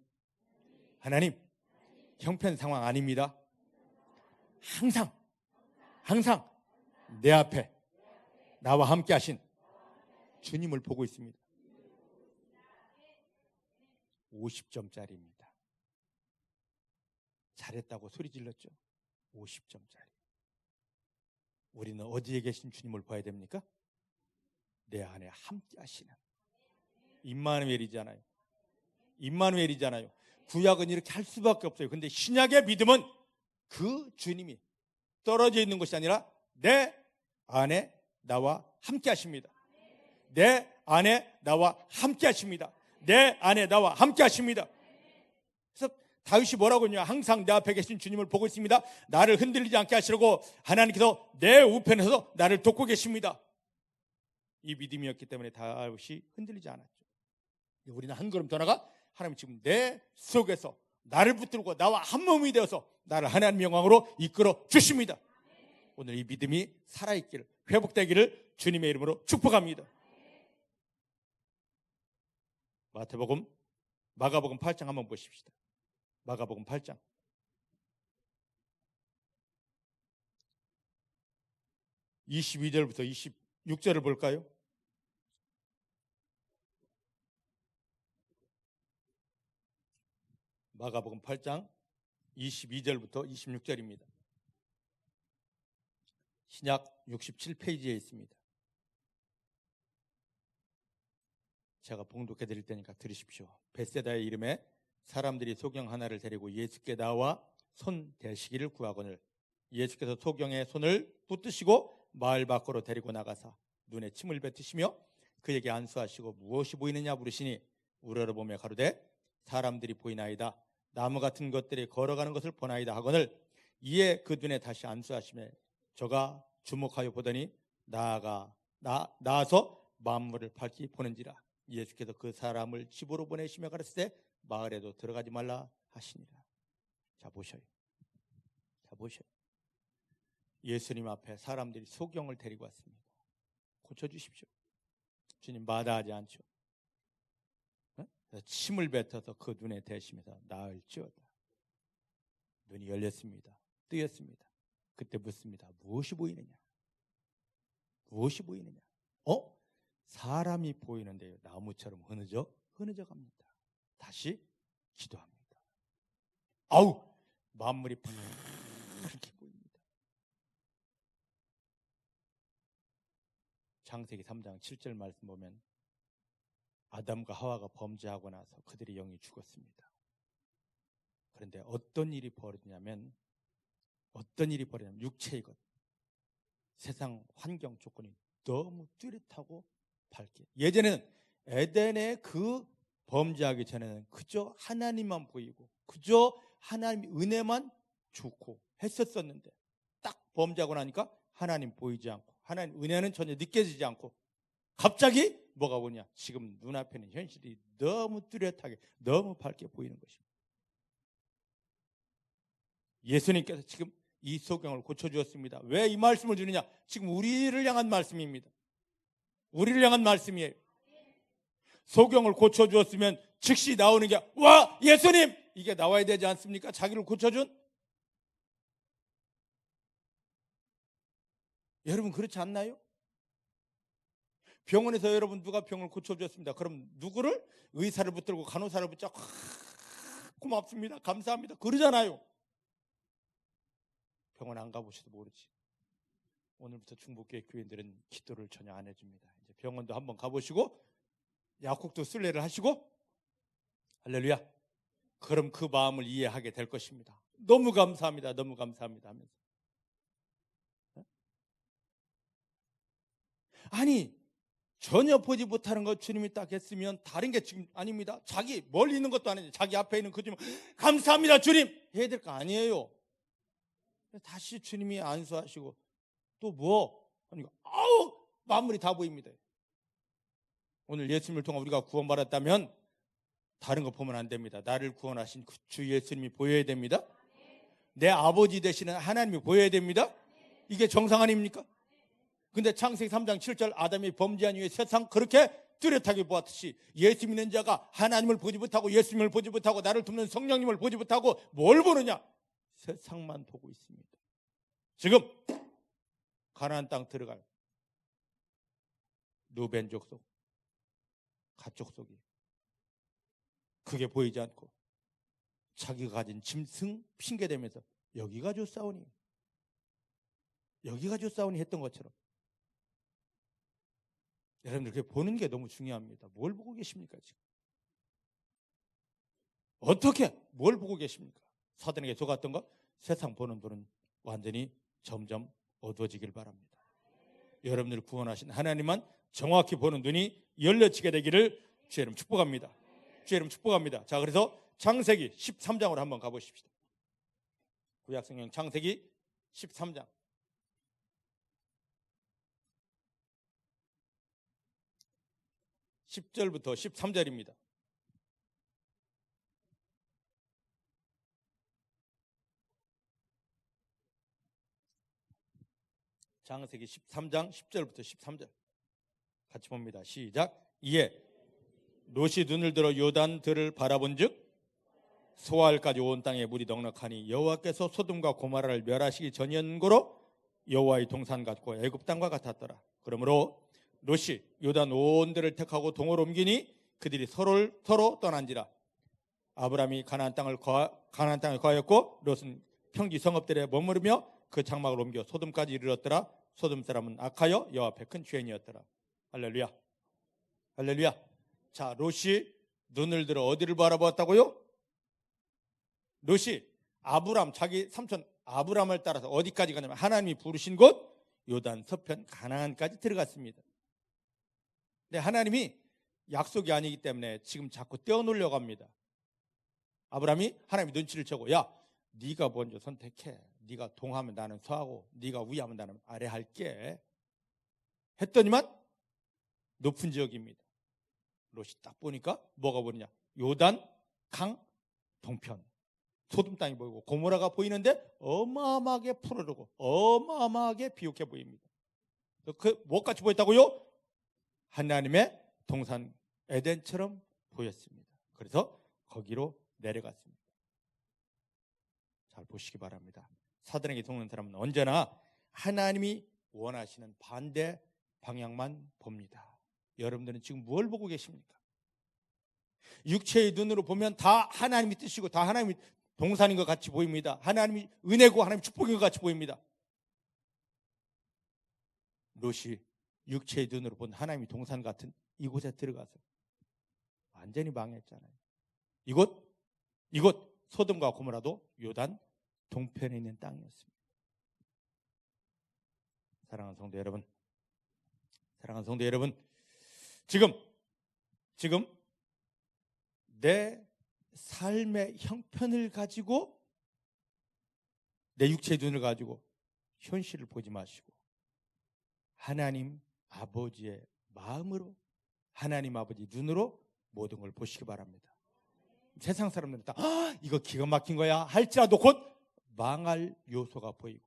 형편 상황 아닙니다. 항상 내 앞에 나와 함께 하신 주님을 보고 있습니다. 50점짜리입니다. 잘했다고 소리 질렀죠. 50점짜리. 우리는 어디에 계신 주님을 봐야 됩니까? 내 안에 함께 하시는 임마누엘이잖아요. 구약은 이렇게 할 수밖에 없어요. 근데 신약의 믿음은 그 주님이 떨어져 있는 것이 아니라 내 안에 나와 함께 하십니다. 내 안에 나와 함께 하십니다. 내 안에 나와 함께 하십니다. 그래서 다윗이 뭐라고 했냐? 항상 내 앞에 계신 주님을 보고 있습니다. 나를 흔들리지 않게 하시려고 하나님께서 내 우편에서 나를 돕고 계십니다. 이 믿음이었기 때문에 다윗이 흔들리지 않았죠. 우리는 한 걸음 더 나가 하나님 지금 내 속에서 나를 붙들고 나와 한 몸이 되어서 나를 하나님의 영광으로 이끌어 주십니다. 오늘 이 믿음이 살아있기를 회복되기를 주님의 이름으로 축복합니다. 마가복음 8장 한번 보십시다. 마가복음 8장 22절부터 26절을 볼까요? 마가복음 8장 22절부터 26절입니다. 신약 67페이지에 있습니다. 제가 봉독해 드릴 테니까 들으십시오. 벳세다의 이름에 사람들이 소경 하나를 데리고 예수께 나와 손 대시기를 구하거늘 예수께서 소경의 손을 붙드시고 마을 밖으로 데리고 나가사 눈에 침을 뱉으시며 그에게 안수하시고 무엇이 보이느냐 물으시니 우러러보며 가로되 사람들이 보이나이다. 나무 같은 것들이 걸어가는 것을 보나이다 하거늘 이에 그 눈에 다시 안수하시며 저가 주목하여 보더니 나아서 만물을 밝히 보는지라. 예수께서 그 사람을 집으로 보내시며 가르치되 마을에도 들어가지 말라 하시니라. 자 보셔요. 예수님 앞에 사람들이 소경을 데리고 왔습니다. 고쳐주십시오. 주님 마다하지 않죠. 침을 뱉어서 그 눈에 대시면서 나을지어다. 눈이 열렸습니다. 뜨였습니다. 그때 묻습니다. 무엇이 보이느냐? 사람이 보이는데요. 나무처럼 흐느져 갑니다. 다시 기도합니다. 만물이 파랗게 보입니다. 창세기 3장 7절 말씀 보면 아담과 하와가 범죄하고 나서 그들의 영이 죽었습니다. 그런데 어떤 일이 벌어지냐면 육체의 것, 세상 환경 조건이 너무 뚜렷하고 밝게. 예전에는 에덴의 그 범죄하기 전에는 그저 하나님만 보이고 그저 하나님의 은혜만 좋고 했었었는데 딱 범죄하고 나니까 하나님 보이지 않고 하나님 은혜는 전혀 느껴지지 않고 갑자기 뭐가 오냐? 지금 눈앞에는 현실이 너무 뚜렷하게 너무 밝게 보이는 것입니다. 예수님께서 지금 이 소경을 고쳐주었습니다. 왜 이 말씀을 주느냐? 지금 우리를 향한 말씀입니다. 우리를 향한 말씀이에요. 소경을 고쳐주었으면 즉시 나오는 게 와 예수님! 이게 나와야 되지 않습니까? 자기를 고쳐준? 여러분 그렇지 않나요? 병원에서 여러분 누가 병을 고쳐주었습니다. 그럼 누구를? 의사를 붙들고 간호사를 붙잡고 고맙습니다. 감사합니다. 그러잖아요. 병원 안 가보셔도 모르지. 오늘부터 중복교회 교인들은 기도를 전혀 안 해줍니다. 이제 병원도 한번 가보시고 약국도 순례를 하시고 할렐루야. 그럼 그 마음을 이해하게 될 것입니다. 너무 감사합니다. 너무 감사합니다 하면서. 아니 전혀 보지 못하는 것 주님이 딱 했으면 다른 게 지금 아닙니다. 자기 멀리 있는 것도 아니지. 자기 앞에 있는 그 주님 감사합니다 주님 해야 될 거 아니에요. 다시 주님이 안수하시고 또 뭐? 그러니까 아우 만물이 다 보입니다. 오늘 예수님을 통해 우리가 구원받았다면 다른 거 보면 안 됩니다. 나를 구원하신 그 주 예수님이 보여야 됩니다. 내 아버지 되시는 하나님이 보여야 됩니다. 이게 정상 아닙니까? 근데 창세기 3장 7절 아담이 범죄한 이후에 세상 그렇게 뚜렷하게 보았듯이 예수 믿는 자가 하나님을 보지 못하고 예수님을 보지 못하고 나를 돕는 성령님을 보지 못하고 뭘 보느냐? 세상만 보고 있습니다. 지금 가나안 땅 들어갈 루벤 족속, 갓 족속이 그게 보이지 않고 자기가 가진 짐승 핑계대면서 여기 가지고 싸우니 여기 가지고 싸우니 했던 것처럼 여러분들 그게 보는 게 너무 중요합니다. 뭘 보고 계십니까 지금? 어떻게 뭘 보고 계십니까? 사단에게 속았던 것 세상 보는 눈은 완전히 점점 어두워지길 바랍니다. 여러분들을 구원하신 하나님만 정확히 보는 눈이 열려지게 되기를 주의 이름 축복합니다. 주의 이름 축복합니다. 자, 그래서 창세기 13장으로 한번 가보십시다. 구약성경 창세기 13장 10절부터 13절입니다. 창세기 13장 10절부터 13절 같이 봅니다. 시작. 이에 롯이 눈을 들어 요단들을 바라본즉 소알까지 온 땅에 물이 넉넉하니 여호와께서 소돔과 고모라를 멸하시기 전연고로 여호와의 동산 같고 애굽 땅과 같았더라. 그러므로 롯이 요단 온 데를 택하고 동으로 옮기니 그들이 서로 떠난지라. 아브람이 가나안 땅에 거하였고 롯은 평지 성읍들에 머무르며 그 장막을 옮겨 소돔까지 이르렀더라. 소돔 사람은 악하여 여호와 앞에 큰 죄인이었더라. 할렐루야. 할렐루야. 자, 롯이 눈을 들어 어디를 바라보았다고요? 롯이 아브람 자기 삼촌 아브람을 따라서 어디까지 가냐면 하나님이 부르신 곳 요단 서편 가나안까지 들어갔습니다. 근데 하나님이 약속이 아니기 때문에 지금 자꾸 떼어놓으려고 합니다. 아브람이 하나님이 눈치를 채고 야 네가 먼저 선택해. 네가 동하면 나는 서하고 네가 위하면 나는 아래 할게 했더니만 높은 지역입니다. 롯이 딱 보니까 뭐가 보이냐? 요단 강 동편 소돔 땅이 보이고 고모라가 보이는데 어마어마하게 푸르르고 어마어마하게 비옥해 보입니다. 그 뭐같이 보였다고요? 하나님의 동산 에덴처럼 보였습니다. 그래서 거기로 내려갔습니다. 잘 보시기 바랍니다. 사단에게 속는 사람은 언제나 하나님이 원하시는 반대 방향만 봅니다. 여러분들은 지금 뭘 보고 계십니까? 육체의 눈으로 보면 다 하나님이 뜻이고 다 하나님이 동산인 것 같이 보입니다. 하나님이 은혜고 하나님이 축복인 것 같이 보입니다. 롯이 육체의 눈으로 본 하나님이 동산 같은 이곳에 들어가서 완전히 망했잖아요. 이곳 소돔과 고모라도 요단 동편에 있는 땅이었습니다. 사랑하는 성도 여러분, 사랑하는 성도 여러분, 지금 내 삶의 형편을 가지고 내 육체의 눈을 가지고 현실을 보지 마시고 하나님 아버지의 마음으로 하나님 아버지 눈으로 모든 걸 보시기 바랍니다. 세상 사람들은 다 이거 기가 막힌 거야 할지라도 곧 망할 요소가 보이고,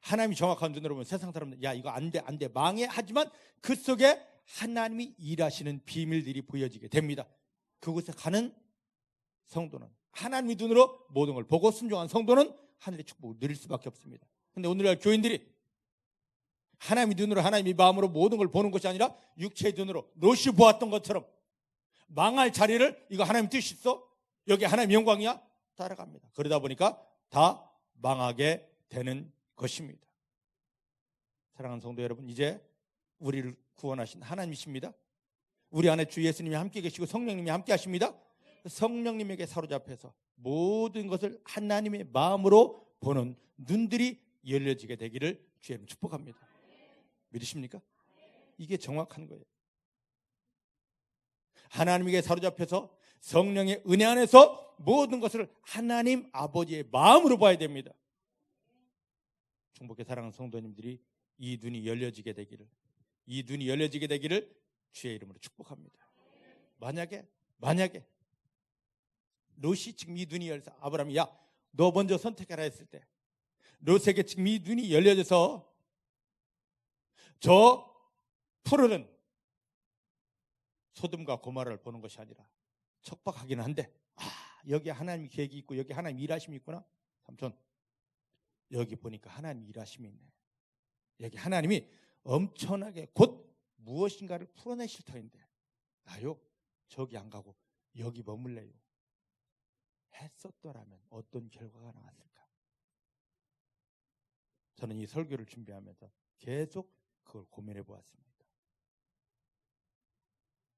하나님이 정확한 눈으로 보면 세상 사람들 야 이거 안 돼 망해, 하지만 그 속에 하나님이 일하시는 비밀들이 보여지게 됩니다. 그곳에 가는 성도는, 하나님의 눈으로 모든 걸 보고 순종한 성도는 하늘의 축복을 누릴 수밖에 없습니다. 그런데 오늘날 교인들이 하나님의 눈으로, 하나님의 마음으로 모든 걸 보는 것이 아니라 육체의 눈으로 롯이 보았던 것처럼 망할 자리를, 이거 하나님 뜻이 있어? 여기 하나님 영광이야? 따라갑니다. 그러다 보니까 다 망하게 되는 것입니다. 사랑하는 성도 여러분, 이제 우리를 구원하신 하나님이십니다. 우리 안에 주 예수님이 함께 계시고 성령님이 함께 하십니다. 성령님에게 사로잡혀서 모든 것을 하나님의 마음으로 보는 눈들이 열려지게 되기를 주의 이름으로 축복합니다. 믿으십니까? 이게 정확한 거예요. 하나님에게 사로잡혀서 성령의 은혜 안에서 모든 것을 하나님 아버지의 마음으로 봐야 됩니다. 중복의 사랑하는 성도님들이 이 눈이 열려지게 되기를, 이 눈이 열려지게 되기를 주의 이름으로 축복합니다. 만약에 롯이 지금 이 눈이 열려서 아브라함이 야 너 먼저 선택해라 했을 때 롯에게 지금 이 눈이 열려져서 저 푸르른 소돔과 고모라를 보는 것이 아니라 척박하기는 한데 여기 하나님 계획이 있고 여기 하나님 일하심이 있구나. 삼촌 여기 보니까 하나님 일하심이 있네. 여기 하나님이 엄청나게 곧 무엇인가를 풀어내실 터인데 나요 저기 안 가고 여기 머물래요 했었더라면 어떤 결과가 나왔을까? 저는 이 설교를 준비하면서 계속 그걸 고민해 보았습니다.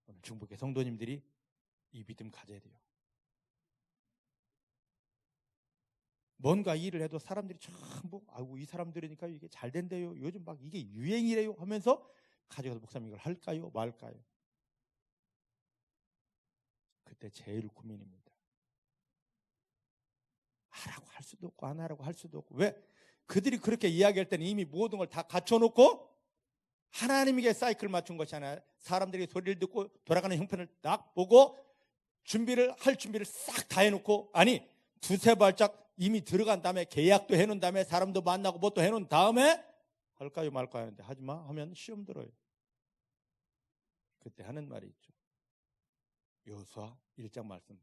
오늘 중복의 성도님들이 이 믿음 가져야 돼요. 뭔가 일을 해도 사람들이 전부 아이고 이 사람 들으니까 이게 잘 된대요. 요즘 막 이게 유행이래요 하면서 가져가서 목사님 이걸 할까요 말까요? 그때 제일 고민입니다. 하라고 할 수도 없고 안 하라고 할 수도 없고. 왜? 그들이 그렇게 이야기할 때는 이미 모든 걸 다 갖춰놓고 하나님에게 사이클을 맞춘 것이 아니라 사람들이 소리를 듣고 돌아가는 형편을 딱 보고 할 준비를 싹 다 해놓고, 아니 두세 발짝 이미 들어간 다음에 계약도 해놓은 다음에 사람도 만나고 뭣도 해놓은 다음에 할까요 말까요 하는데 하지마 하면 시험 들어요. 그때 하는 말이 있죠. 여호수아 1장 말씀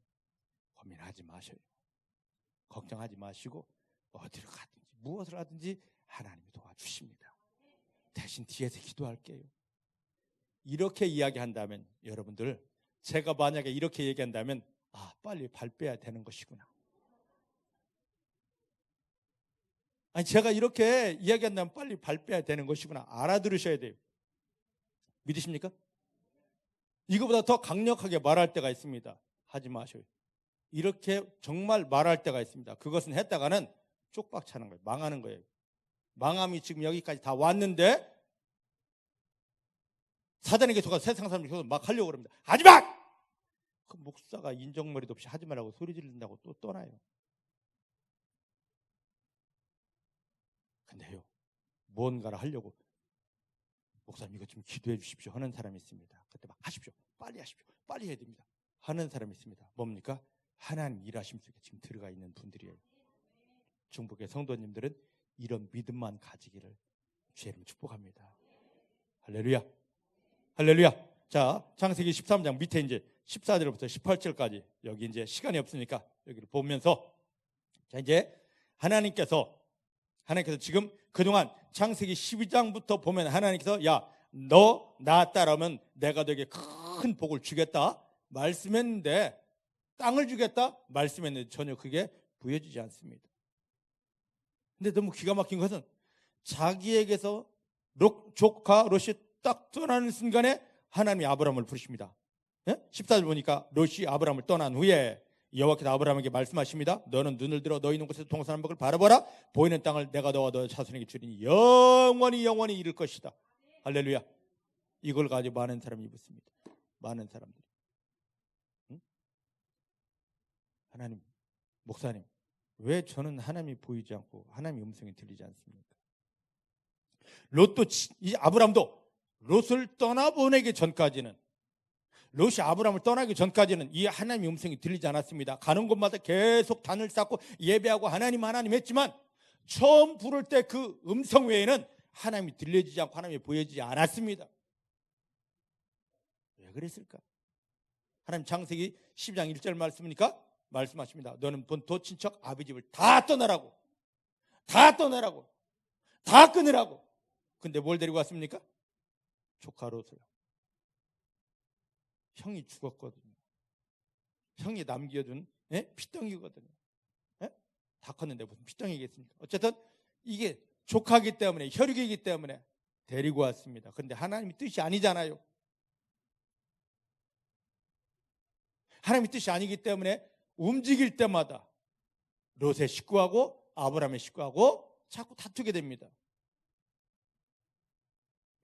고민하지 마셔요. 걱정하지 마시고 어디로 가든지 무엇을 하든지 하나님이 도와주십니다. 대신 뒤에서 기도할게요. 이렇게 이야기한다면 여러분들, 제가 만약에 이렇게 얘기한다면 빨리 발 빼야 되는 것이구나. 아니 제가 이렇게 이야기한다면 빨리 발 빼야 되는 것이구나 알아들으셔야 돼요. 믿으십니까? 이거보다 더 강력하게 말할 때가 있습니다. 하지 마셔요. 이렇게 정말 말할 때가 있습니다. 그것은 했다가는 쪽박 차는 거예요. 망하는 거예요. 망함이 지금 여기까지 다 왔는데 사단에게 속아서 세상 사람들이 막 하려고 그럽니다. 하지 마! 그 목사가 인정머리도 없이 하지 말라고 소리 지른다고 또 떠나요. 근데요, 뭔가를 하려고 목사님 이거 좀 기도해 주십시오 하는 사람이 있습니다. 그때 막 하십시오. 빨리 하십시오. 빨리 해야 됩니다. 하는 사람이 있습니다. 뭡니까? 하나님 일하심 속에 지금 들어가 있는 분들이에요. 중복의 성도님들은 이런 믿음만 가지기를 주의 이름으로 축복합니다. 할렐루야. 할렐루야. 자, 창세기 13장 밑에 이제 14절부터 18절까지 여기 이제 시간이 없으니까 여기를 보면서 자 이제 하나님께서 지금 그동안 창세기 12장부터 보면 하나님께서 야, 너 나 따라오면 내가 되게 큰 복을 주겠다 말씀했는데, 땅을 주겠다 말씀했는데 전혀 그게 부여지지 않습니다. 근데 너무 기가 막힌 것은 자기에게서 조카 롯이 딱 떠나는 순간에 하나님이 아브라함을 부르십니다. 14절 보니까 롯이 아브라함을 떠난 후에 여호와께서 아브라함에게 말씀하십니다. 너는 눈을 들어 너희 있는 곳에서 동산한 복을 바라보라. 보이는 땅을 내가 너와 너의 자손에게 주리니 영원히 이룰 것이다. 할렐루야. 이걸 가지고 많은 사람이 입었습니다. 많은 사람들이. 응? 하나님, 목사님, 왜 저는 하나님이 보이지 않고 하나님의 음성이 들리지 않습니까? 롯도 이 아브라함도 롯을 떠나보내기 전까지는 롯이 아브라함을 떠나기 전까지는 이 하나님의 음성이 들리지 않았습니다. 가는 곳마다 계속 단을 쌓고 예배하고 하나님 했지만 처음 부를 때 그 음성 외에는 하나님이 들려지지 않고 하나님이 보여지지 않았습니다. 왜 그랬을까? 하나님 창세기 12장 1절 말씀하십니다. 너는 본토 친척 아비 집을 다 떠나라고, 다 끊으라고. 근데 뭘 데리고 왔습니까? 조카 롯을. 형이 죽었거든요. 형이 남겨준 피덩이거든요. 다 컸는데 무슨 피덩이겠습니까? 어쨌든 이게 조카이기 때문에, 혈육이기 때문에 데리고 왔습니다. 그런데 하나님의 뜻이 아니잖아요. 하나님의 뜻이 아니기 때문에 움직일 때마다 롯의 식구하고 아브라함의 식구하고 자꾸 다투게 됩니다.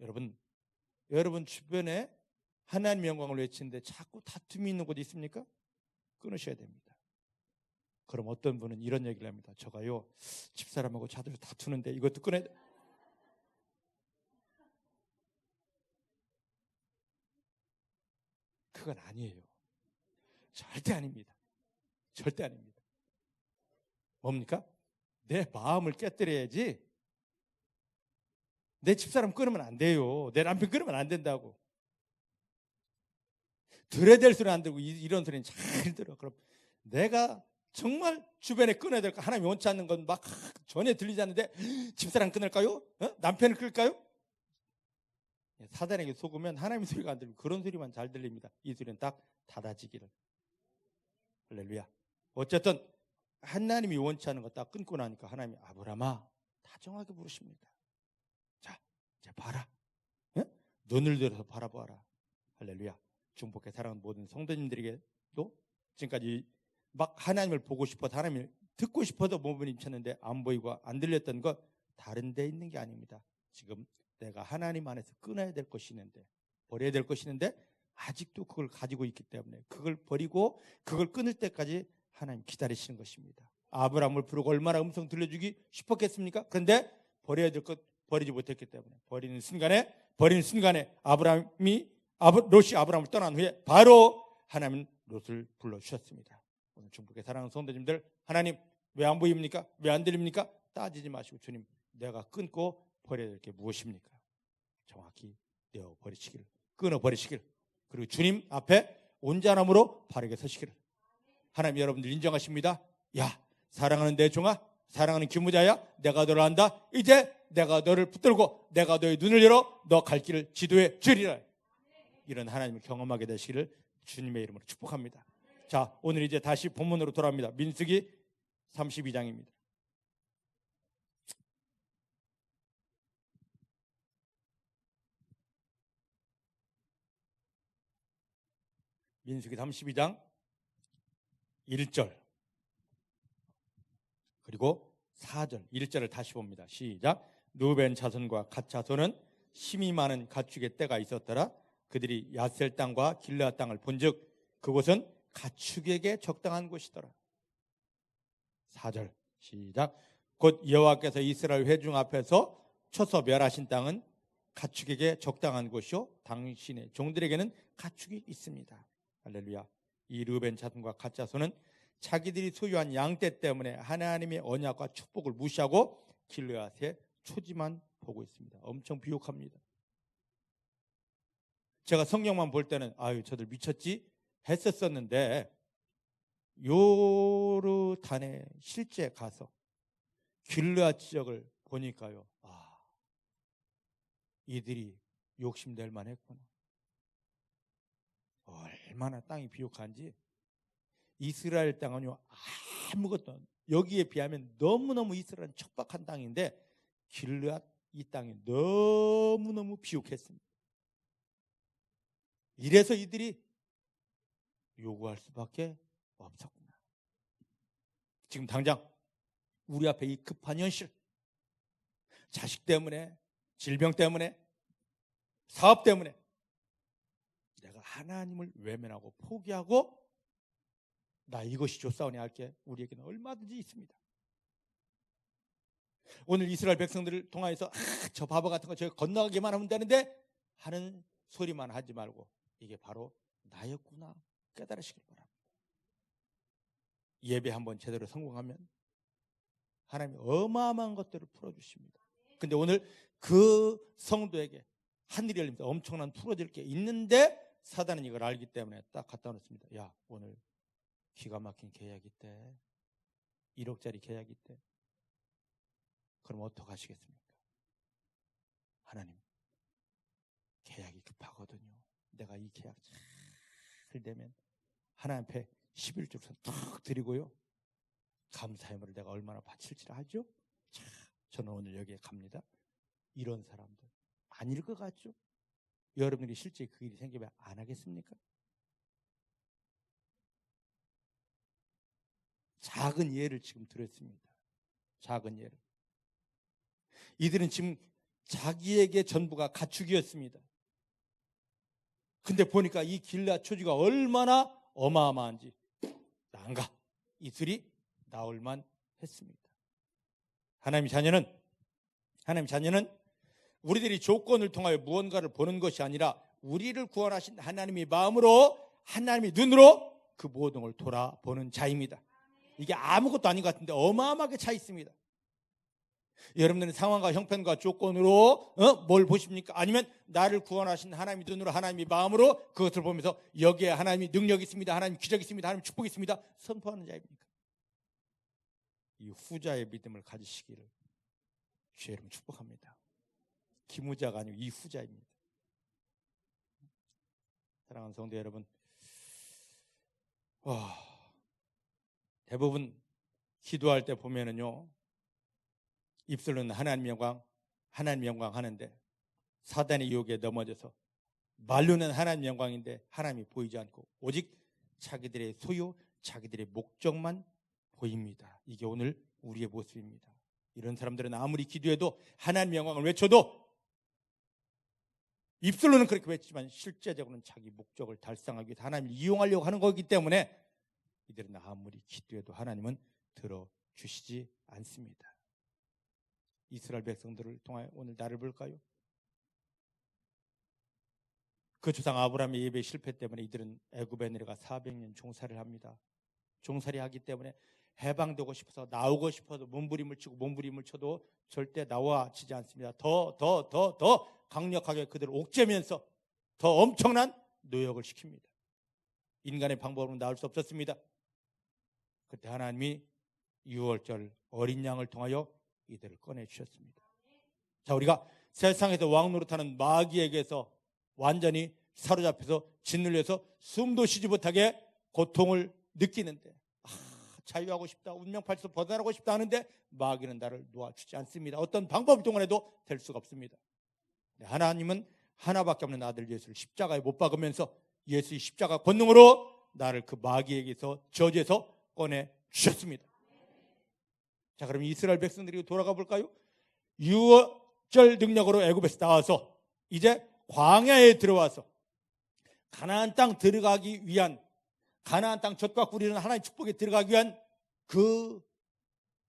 여러분 주변에 하나님의 영광을 외치는데 자꾸 다툼이 있는 곳이 있습니까? 끊으셔야 됩니다. 그럼 어떤 분은 이런 얘기를 합니다. 저가요, 집사람하고 자주 다투는데 이것도 끊어야 돼. 그건 아니에요. 절대 아닙니다. 절대 아닙니다. 뭡니까? 내 마음을 깨뜨려야지. 내 집사람 끊으면 안 돼요. 내 남편 끊으면 안 된다고. 들어야 될 소리는 안 들고 이런 소리는 잘 들어. 그럼 내가 정말 주변에 끊어야 될까? 하나님이 원치 않는 건 막 전혀 들리지 않는데 집사람 끊을까요? 남편을 끊을까요? 사단에게 속으면 하나님의 소리가 안 들리고 그런 소리만 잘 들립니다. 이 소리는 딱 닫아지기를. 할렐루야. 어쨌든 하나님이 원치 않는 거 딱 끊고 나니까 하나님이 아브라함아 다정하게 부르십니다. 자, 이제 봐라. 눈을 들어서 바라봐라. 할렐루야. 중복해 사랑하는 모든 성도님들에게도 지금까지 막 하나님을 보고 싶어서 하나님을 듣고 싶어도 몸을 임쳤는데 안 보이고 안 들렸던 것 다른 데 있는 게 아닙니다. 지금 내가 하나님 안에서 끊어야 될 것이 있는데, 버려야 될 것이 있는데 아직도 그걸 가지고 있기 때문에 그걸 버리고 그걸 끊을 때까지 하나님 기다리시는 것입니다. 아브라함을 부르고 얼마나 음성 들려주기 싶었겠습니까? 그런데 버려야 될 것 버리지 못했기 때문에 버리는 순간에 롯이 아브라함을 떠난 후에 바로 하나님은 롯을 불러주셨습니다. 오늘 중국의 사랑하는 성도님들, 하나님 왜 안 보입니까? 왜 안 들립니까? 따지지 마시고 주님 내가 끊고 버려야 될 게 무엇입니까? 정확히 내어버리시길, 끊어버리시길, 그리고 주님 앞에 온전함으로 바르게 서시기를 하나님 여러분들 인정하십니다. 야, 사랑하는 내 종아, 사랑하는 기무자야, 내가 너를 안다. 이제 내가 너를 붙들고 내가 너의 눈을 열어 너 갈 길을 지도해 주리라. 이런 하나님을 경험하게 되시기를 주님의 이름으로 축복합니다. 자, 오늘 이제 다시 본문으로 돌아옵니다. 민수기 32장입니다. 민수기 32장 1절 그리고 4절 1절을 다시 봅니다. 시작. 루벤 자손과 갓 자손은 힘이 많은 가축의 떼가 있었더라. 그들이 야셀 땅과 길르앗 땅을 본즉 그곳은 가축에게 적당한 곳이더라. 4절 시작. 곧 여호와께서 이스라엘 회중 앞에서 쳐서 멸하신 땅은 가축에게 적당한 곳이요 당신의 종들에게는 가축이 있습니다. 할렐루야. 이 르벤 자손과 갓 자손은 자기들이 소유한 양떼 때문에 하나님의 언약과 축복을 무시하고 길르앗의 초지만 보고 있습니다. 엄청 비욕합니다. 제가 성경만 볼 때는 아유 저들 미쳤지 했었었는데 요르단에 실제 가서 길르앗 지역을 보니까요, 이들이 욕심낼 만했구나. 얼마나 땅이 비옥한지. 이스라엘 땅은요 아무것도 여기에 비하면 너무너무 이스라엘은 척박한 땅인데 길르앗 이 땅이 너무너무 비옥했습니다. 이래서 이들이 요구할 수밖에 없었구나. 지금 당장 우리 앞에 이 급한 현실, 자식 때문에, 질병 때문에, 사업 때문에 내가 하나님을 외면하고 포기하고 나 이것이 좋사오니 할게 우리에게는 얼마든지 있습니다. 오늘 이스라엘 백성들을 통하여서 저 바보 같은 거 저기 건너가기만 하면 되는데 하는 소리만 하지 말고 이게 바로 나였구나 깨달으시길 바랍니다. 예배 한번 제대로 성공하면 하나님이 어마어마한 것들을 풀어주십니다. 근데 오늘 그 성도에게 하늘이 열립니다. 엄청난 풀어질 게 있는데 사단은 이걸 알기 때문에 딱 갖다 놓습니다. 야, 오늘 기가 막힌 계약이 있대. 1억짜리 계약이 있대. 그럼 어떡하시겠습니까? 하나님, 계약이 급하거든요. 내가 이 계약 잘 되면 하나님 앞에 11조를 탁 드리고요. 감사의 물을 내가 얼마나 바칠지 하죠? 자, 저는 오늘 여기에 갑니다. 이런 사람들 아닐 것 같죠? 여러분들이 실제 그 일이 생기면 안 하겠습니까? 작은 예를 지금 들었습니다. 작은 예를. 이들은 지금 자기에게 전부가 가축이었습니다. 근데 보니까 이 길앗 초지가 얼마나 어마어마한지 난가 이슬이 나올만 했습니다. 하나님의 자녀는 우리들이 조건을 통하여 무언가를 보는 것이 아니라 우리를 구원하신 하나님의 마음으로 하나님의 눈으로 그 모든 걸 돌아보는 자입니다. 이게 아무것도 아닌 것 같은데 어마어마하게 차 있습니다. 여러분들은 상황과 형편과 조건으로 뭘 보십니까? 아니면 나를 구원하신 하나님의 눈으로 하나님의 마음으로 그것을 보면서 여기에 하나님의 능력이 있습니다. 하나님의 기적이 있습니다. 하나님의 축복이 있습니다. 선포하는 자입니까? 이 후자의 믿음을 가지시기를 주의 이름 축복합니다. 기무자가 아니고 이 후자입니다. 사랑하는 성도 여러분, 대부분 기도할 때 보면은요, 입술로는 하나님 영광 하는데 사단의 유혹에 넘어져서 말로는 하나님 영광인데 하나님이 보이지 않고 오직 자기들의 소유, 자기들의 목적만 보입니다. 이게 오늘 우리의 모습입니다. 이런 사람들은 아무리 기도해도 하나님 영광을 외쳐도 입술로는 그렇게 외치지만 실제적으로는 자기 목적을 달성하기 위해서 하나님을 이용하려고 하는 거기 때문에 이들은 아무리 기도해도 하나님은 들어주시지 않습니다. 이스라엘 백성들을 통하여 오늘 나를 볼까요? 그 조상 아브라함의 예배 실패 때문에 이들은 애굽에 내려가 400년 종살이를 합니다. 종살이 하기 때문에 해방되고 싶어서 나오고 싶어도 몸부림을 치고 몸부림을 쳐도 절대 나와지지 않습니다. 더 강력하게 그들을 옥죄면서 더 엄청난 노역을 시킵니다. 인간의 방법으로는 나올 수 없었습니다. 그때 하나님이 6월절 어린 양을 통하여 이들을 꺼내주셨습니다. 자, 우리가 세상에서 왕 노릇하는 마귀에게서 완전히 사로잡혀서 짓눌려서 숨도 쉬지 못하게 고통을 느끼는데 자유하고 싶다, 운명팔에서 벗어나고 싶다 하는데 마귀는 나를 놓아주지 않습니다. 어떤 방법을 동원해도 될 수가 없습니다. 하나님은 하나밖에 없는 아들 예수를 십자가에 못 박으면서 예수의 십자가 권능으로 나를 그 마귀에게서 저주에서 꺼내주셨습니다. 자, 그럼 이스라엘 백성들이 돌아가 볼까요? 6절 능력으로 애굽에서 나와서 이제 광야에 들어와서 가나안 땅 들어가기 위한, 가나안 땅 젖과 꿀이는 하나님의 축복에 들어가기 위한 그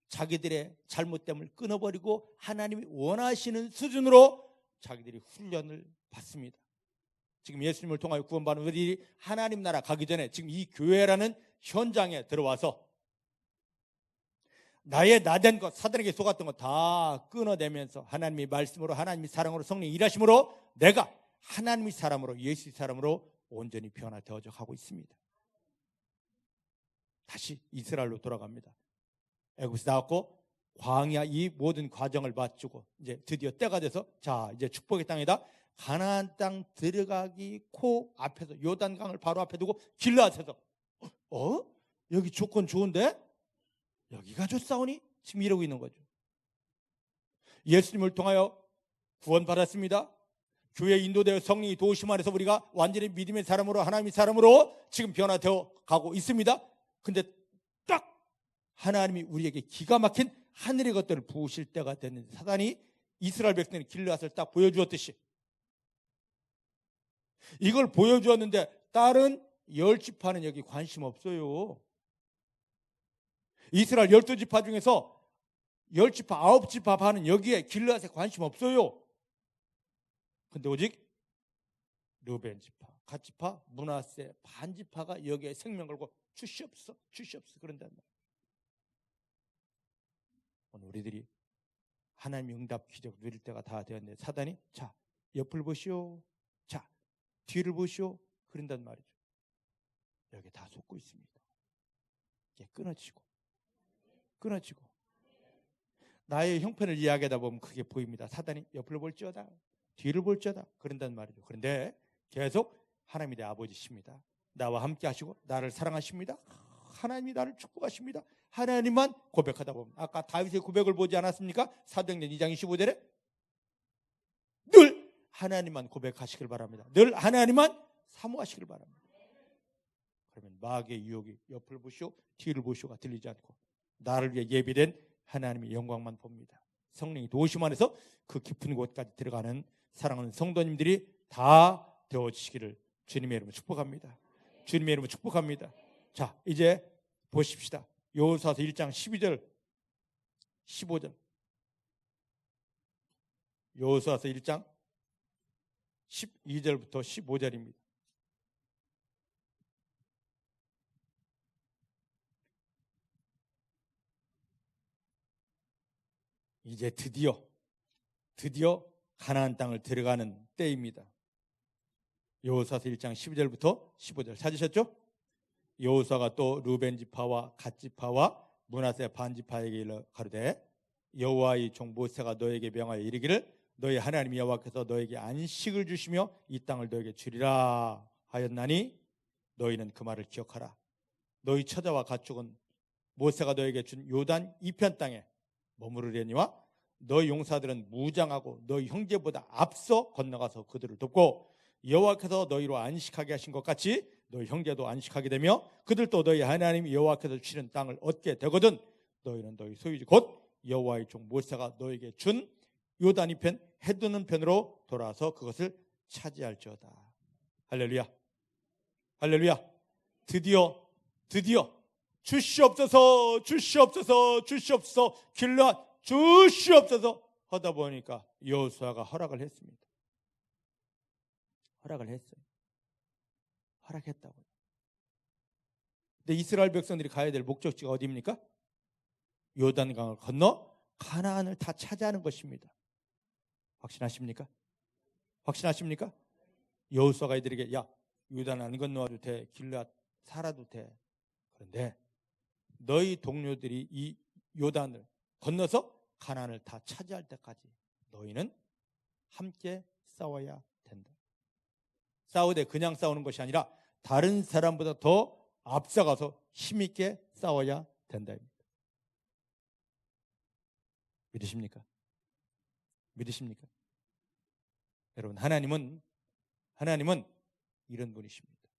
자기들의 잘못됨을 끊어버리고 하나님이 원하시는 수준으로 자기들이 훈련을 받습니다. 지금 예수님을 통하여 구원받은 우리들이 하나님 나라 가기 전에 지금 이 교회라는 현장에 들어와서 나의 나된 것, 사단에게 속았던 것 다 끊어내면서 하나님의 말씀으로, 하나님의 사랑으로, 성령의 일하심으로 내가 하나님의 사람으로, 예수의 사람으로 온전히 변화되어져 가고 있습니다. 다시 이스라엘로 돌아갑니다. 애굽에서 나왔고 광야 이 모든 과정을 마치고 이제 드디어 때가 돼서 자, 이제 축복의 땅이다. 가나안 땅 들어가기 코 앞에서 요단강을 바로 앞에 두고 길앗에서 여기 조건 좋은데 여기가 좋사오니? 지금 이러고 있는 거죠. 예수님을 통하여 구원받았습니다. 교회 인도되어 성령이 도우심 안에서 우리가 완전히 믿음의 사람으로, 하나님의 사람으로 지금 변화되어 가고 있습니다. 근데 딱 하나님이 우리에게 기가 막힌 하늘의 것들을 부으실 때가 됐는데 사단이 이스라엘 백성의 길앗을 딱 보여주었듯이 이걸 보여주었는데 다른 10지파는 여기 관심 없어요. 이스라엘 12지파 중에서 10지파, 9지파는 여기에 길앗에 관심 없어요. 근데 오직 르벤 지파, 갓 지파, 므낫세 반 지파가 여기에 생명 걸고 주시옵소서, 주시옵소서 그런단 말이에요. 오늘 우리들이 하나님의 응답 기적 누릴 때가 다 되었는데 사단이 자 옆을 보시오, 자 뒤를 보시오 그런단 말이죠. 여기 다 속고 있습니다. 이게 끊어지고 나의 형편을 이야기하다 보면 그게 보입니다. 사단이 옆을 볼지어다 뒤를 볼지어다 그런단 말이죠. 그런데 계속 하나님이 내 아버지십니다. 나와 함께 하시고 나를 사랑하십니다. 하나님이 나를 축복하십니다. 하나님만 고백하다 보면 아까 다윗의 고백을 보지 않았습니까? 사도행전 2장 25절에 늘 하나님만 고백하시길 바랍니다. 늘 하나님만 사모하시길 바랍니다. 그러면 마귀의 유혹이 옆을 보시오 뒤를 보시오가 들리지 않고 나를 위해 예비된 하나님의 영광만 봅니다. 성령이 도우심 안에서 그 깊은 곳까지 들어가는 사랑하는 성도님들이 다 되어지시기를 주님의 이름으로 축복합니다. 주님의 이름으로 축복합니다. 자, 이제 보십시다. 여호수아서 1장 12절 15절 여호수아서 1장 12절부터 15절입니다. 이제 드디어 가나안 땅을 들어가는 때입니다. 여호수아서 1장 12절부터 15절 찾으셨죠? 여호수아가 또 르벤 지파와 갓 지파와 므낫세 반 지파에게 일러 가로되 여호와의 종 모세가 너에게 명하여 이르기를 너희 하나님 여호와께서 너에게 안식을 주시며 이 땅을 너에게 주리라 하였나니 너희는 그 말을 기억하라. 너희 처자와 가축은 모세가 너에게 준 요단 이편 땅에 머무르려니와 너희 용사들은 무장하고 너희 형제보다 앞서 건너가서 그들을 돕고 여호와께서 너희로 안식하게 하신 것 같이 너희 형제도 안식하게 되며 그들도 너희 하나님 여호와께서 주시는 땅을 얻게 되거든 너희는 너희 소유지 곧 여호와의 종 모세가 너에게 준 요단 이편 해두는 편으로 돌아와서 그것을 차지할지어다. 할렐루야, 할렐루야. 드디어 주시옵소서 길라 주시옵소서 하다 보니까 여호수아가 허락을 했습니다. 허락했다고요. 근데 이스라엘 백성들이 가야 될 목적지가 어디입니까? 요단강을 건너 가나안을 다 차지하는 것입니다. 확신하십니까? 여호수아가 이들에게 야 요단 안 건너와도 돼, 길앗 살아도 돼. 그런데 너희 동료들이 이 요단을 건너서 가나안을 다 차지할 때까지 너희는 함께 싸워야 된다. 싸우되 그냥 싸우는 것이 아니라 다른 사람보다 더 앞서가서 힘있게 싸워야 된다. 믿으십니까? 여러분, 하나님은 이런 분이십니다.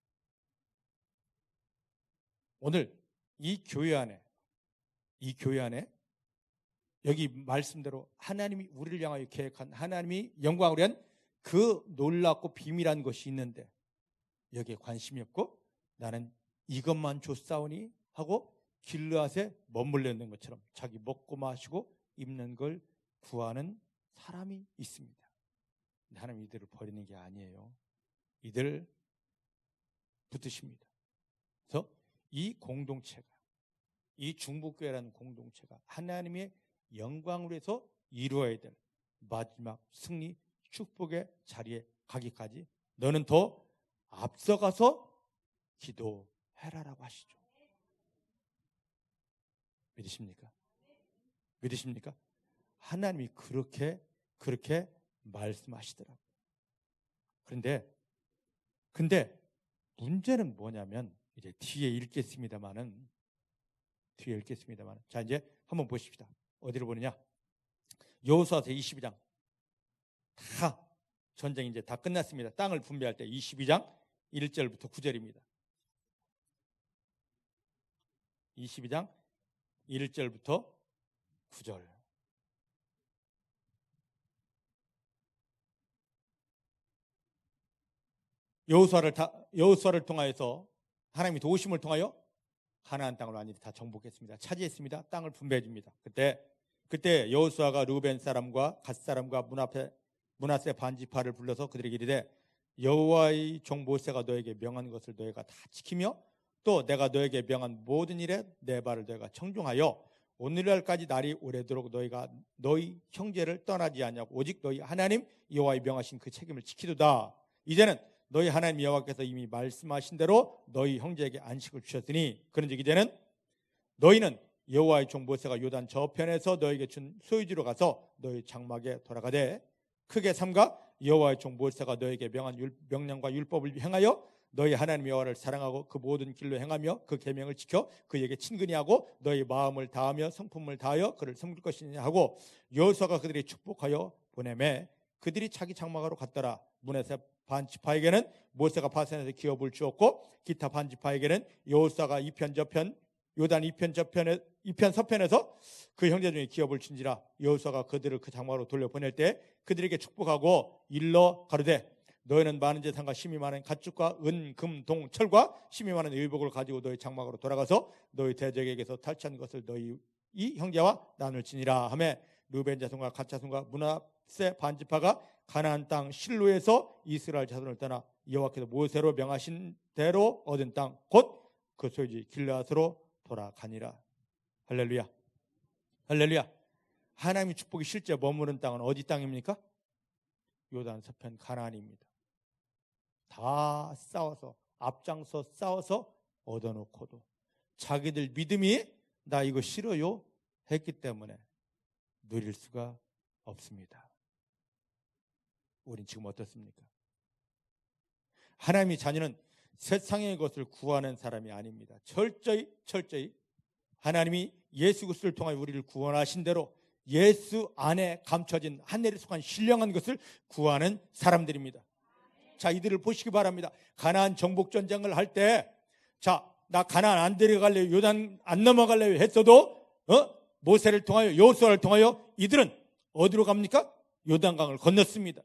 오늘 이 교회 안에 여기 말씀대로 하나님이 우리를 향하여 계획한 하나님이 영광을 위한 그 놀랍고 비밀한 것이 있는데 여기에 관심이 없고 나는 이것만 줬사오니 하고 길르앗에 머물러 있는 것처럼 자기 먹고 마시고 입는 걸 구하는 사람이 있습니다. 근데 하나님 이들을 버리는 게 아니에요. 이들을 붙드십니다. 그래서 이 공동체가, 이 중보교회라는 공동체가 하나님의 영광을 위해서 이루어야 될 마지막 승리 축복의 자리에 가기까지 너는 더 앞서가서 기도해라라고 하시죠. 믿으십니까? 하나님이 그렇게 말씀하시더라고요. 근데 문제는 뭐냐면 이제 뒤에 읽겠습니다만은 자 이제 한번 보십시다. 어디로 보느냐? 여호수아서 22장 다 전쟁이 이제 다 끝났습니다. 땅을 분배할 때 22장 1절부터 9절입니다. 22장 1절부터 9절. 여호수아를 통하여서 하나님이 도우심을 통하여 가나안 땅을 완전히 다 정복했습니다. 차지했습니다. 땅을 분배해 줍니다. 그때 여호수아가 르벤 사람과 갓 사람과 므낫세 반 지파를 불러서 그들에게 이르되 여호와의 종 모세가 너에게 명한 것을 너희가 다 지키며 또 내가 너에게 명한 모든 일에 내 발을 너희가 청종하여 오늘날까지 날이 오래도록 너희가 너희 형제를 떠나지 않냐고 오직 너희 하나님 여호와의 명하신 그 책임을 지키도다. 이제는 너희 하나님 여호와께서 이미 말씀하신 대로 너희 형제에게 안식을 주셨으니 그런즉 이제는 너희는 여호와의 종 모세가 요단 저편에서 너희에게 준 소유지로 가서 너희 장막에 돌아가되 크게 삼가 여호와의 종 모세가 너희에게 명한 명령과 율법을 행하여 너희 하나님 여호와를 사랑하고 그 모든 길로 행하며 그 계명을 지켜 그에게 친근히 하고 너희 마음을 다하며 성품을 다하여 그를 섬길 것이냐 하고 여호수아가 그들이 축복하여 보내매 그들이 자기 장막으로 갔더라. 문에서 반지파에게는 모세가 바산에서 기업을 주었고 기타 반지파에게는 여호수아가 이편 저편 요단 이편 서편에서 그 형제 중에 기업을 준지라. 여호수아가 그들을 그 장막으로 돌려보낼 때 그들에게 축복하고 일러 가로되 너희는 많은 재산과 힘이 많은 가축과 은, 금, 동, 철과 힘이 많은 의복을 가지고 너희 장막으로 돌아가서 너희 대적에게서 탈취한 것을 너희 이 형제와 나눌지니라 하며 르벤 자손과 갓 자손과 므낫세 반지파가 가나안 땅 실로에서 이스라엘 자손을 떠나 여호와께서 모세로 명하신 대로 얻은 땅 곧 그 소유지 길르앗으로 돌아가니라. 할렐루야. 할렐루야. 하나님의 축복이 실제 머무는 땅은 어디 땅입니까? 요단 서편 가나안입니다. 다 싸워서 앞장서 싸워서 얻어놓고도 자기들 믿음이 나 이거 싫어요 했기 때문에 누릴 수가 없습니다. 우린 지금 어떻습니까? 하나님의 자녀는 세상의 것을 구하는 사람이 아닙니다. 철저히 하나님이 예수 그리스도를 통하여 우리를 구원하신 대로 예수 안에 감춰진 하늘에 속한 신령한 것을 구하는 사람들입니다. 자, 이들을 보시기 바랍니다. 가나안 정복 전쟁을 할 때, 자, 나 가나안 안 데려갈래요, 요단 안 넘어갈래요 했어도 모세를 통하여 여호수아를 통하여 이들은 어디로 갑니까? 요단강을 건넜습니다.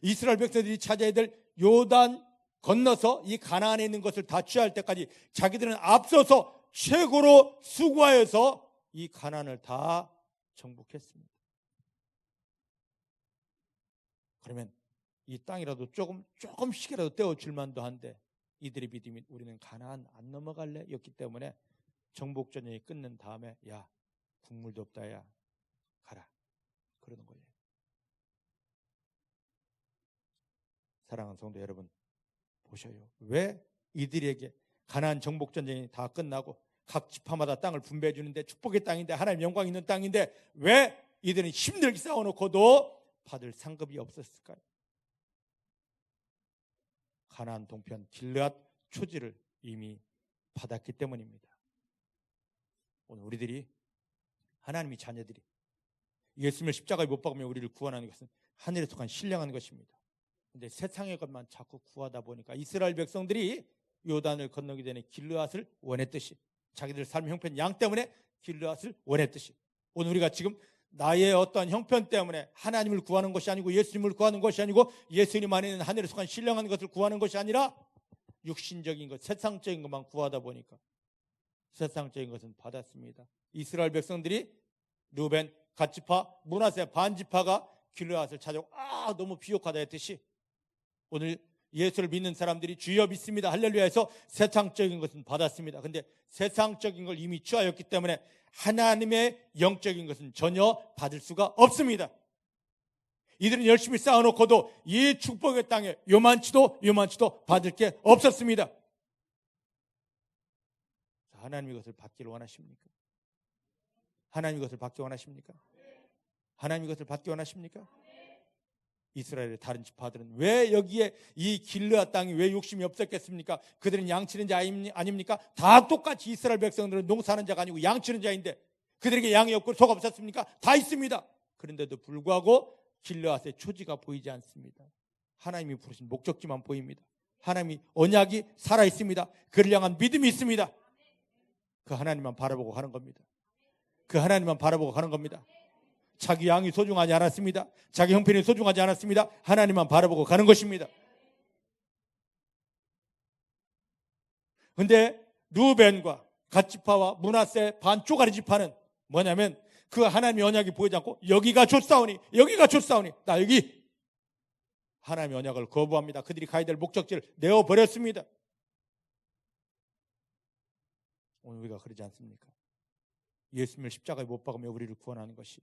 이스라엘 백성들이 찾아야 될 요단 건너서 이 가나안에 있는 것을 다 취할 때까지 자기들은 앞서서 최고로 수고하여서 이 가나안을 다 정복했습니다. 그러면 이 땅이라도 조금씩이라도 떼어줄 만도 한데 이들의 믿음이 우리는 가나안 안 넘어갈래 였기 때문에 정복전쟁이 끝난 다음에 야 국물도 없다 야 가라 그러는 거예요. 사랑하는 성도 여러분 보셔요. 왜 이들에게 가나안 정복전쟁이 다 끝나고 각 지파마다 땅을 분배해 주는데 축복의 땅인데 하나님 영광 있는 땅인데 왜 이들은 힘들게 싸워놓고도 받을 상급이 없었을까요? 가나안 동편 길르앗 초지를 이미 받았기 때문입니다. 오늘 우리들이 하나님의 자녀들이 예수님을 십자가에 못 박으며 우리를 구원하는 것은 하늘에 속한 신령한 것입니다. 그런데 세상의 것만 자꾸 구하다 보니까 이스라엘 백성들이 요단을 건너기 전에 길르앗을 원했듯이 자기들 삶의 형편 양 때문에 길르앗을 원했듯이 오늘 우리가 지금 나의 어떠한 형편 때문에 하나님을 구하는 것이 아니고 예수님을 구하는 것이 아니고 예수님 안에 있는 하늘에 속한 신령한 것을 구하는 것이 아니라 육신적인 것, 세상적인 것만 구하다 보니까 세상적인 것은 받았습니다. 이스라엘 백성들이 르벤, 갓지파, 므낫세 반지파가 길르앗을 찾아오고 너무 비옥하다 했듯이 오늘 예수를 믿는 사람들이 주여 믿습니다 할렐루야에서 세상적인 것은 받았습니다. 그런데 세상적인 걸 이미 취하였기 때문에 하나님의 영적인 것은 전혀 받을 수가 없습니다. 이들은 열심히 쌓아놓고도 이 축복의 땅에 요만치도 받을 게 없었습니다. 하나님의 것을 받기를 원하십니까? 하나님의 것을 받기 원하십니까? 하나님의 것을 받기 원하십니까? 이스라엘의 다른 지파들은 왜 여기에 이 길르앗 땅이 왜 욕심이 없었겠습니까? 그들은 양치는 자 아닙니까? 다 똑같이 이스라엘 백성들은 농사하는 자가 아니고 양치는 자인데 그들에게 양이 없고 소가 없었습니까? 다 있습니다. 그런데도 불구하고 길르앗의 초지가 보이지 않습니다. 하나님이 부르신 목적지만 보입니다. 하나님이 언약이 살아있습니다. 그를 향한 믿음이 있습니다. 그 하나님만 바라보고 가는 겁니다. 그 하나님만 바라보고 가는 겁니다. 자기 양이 소중하지 않았습니다. 자기 형편이 소중하지 않았습니다. 하나님만 바라보고 가는 것입니다. 그런데 르벤과 갓지파와 므낫세 반 쪼가리 지파는 뭐냐면 그 하나님의 언약이 보이지 않고 여기가 좋사오니 나 여기 하나님의 언약을 거부합니다. 그들이 가야 될 목적지를 내어버렸습니다. 오늘 우리가 그러지 않습니까? 예수님을 십자가에 못 박으며 우리를 구원하는 것이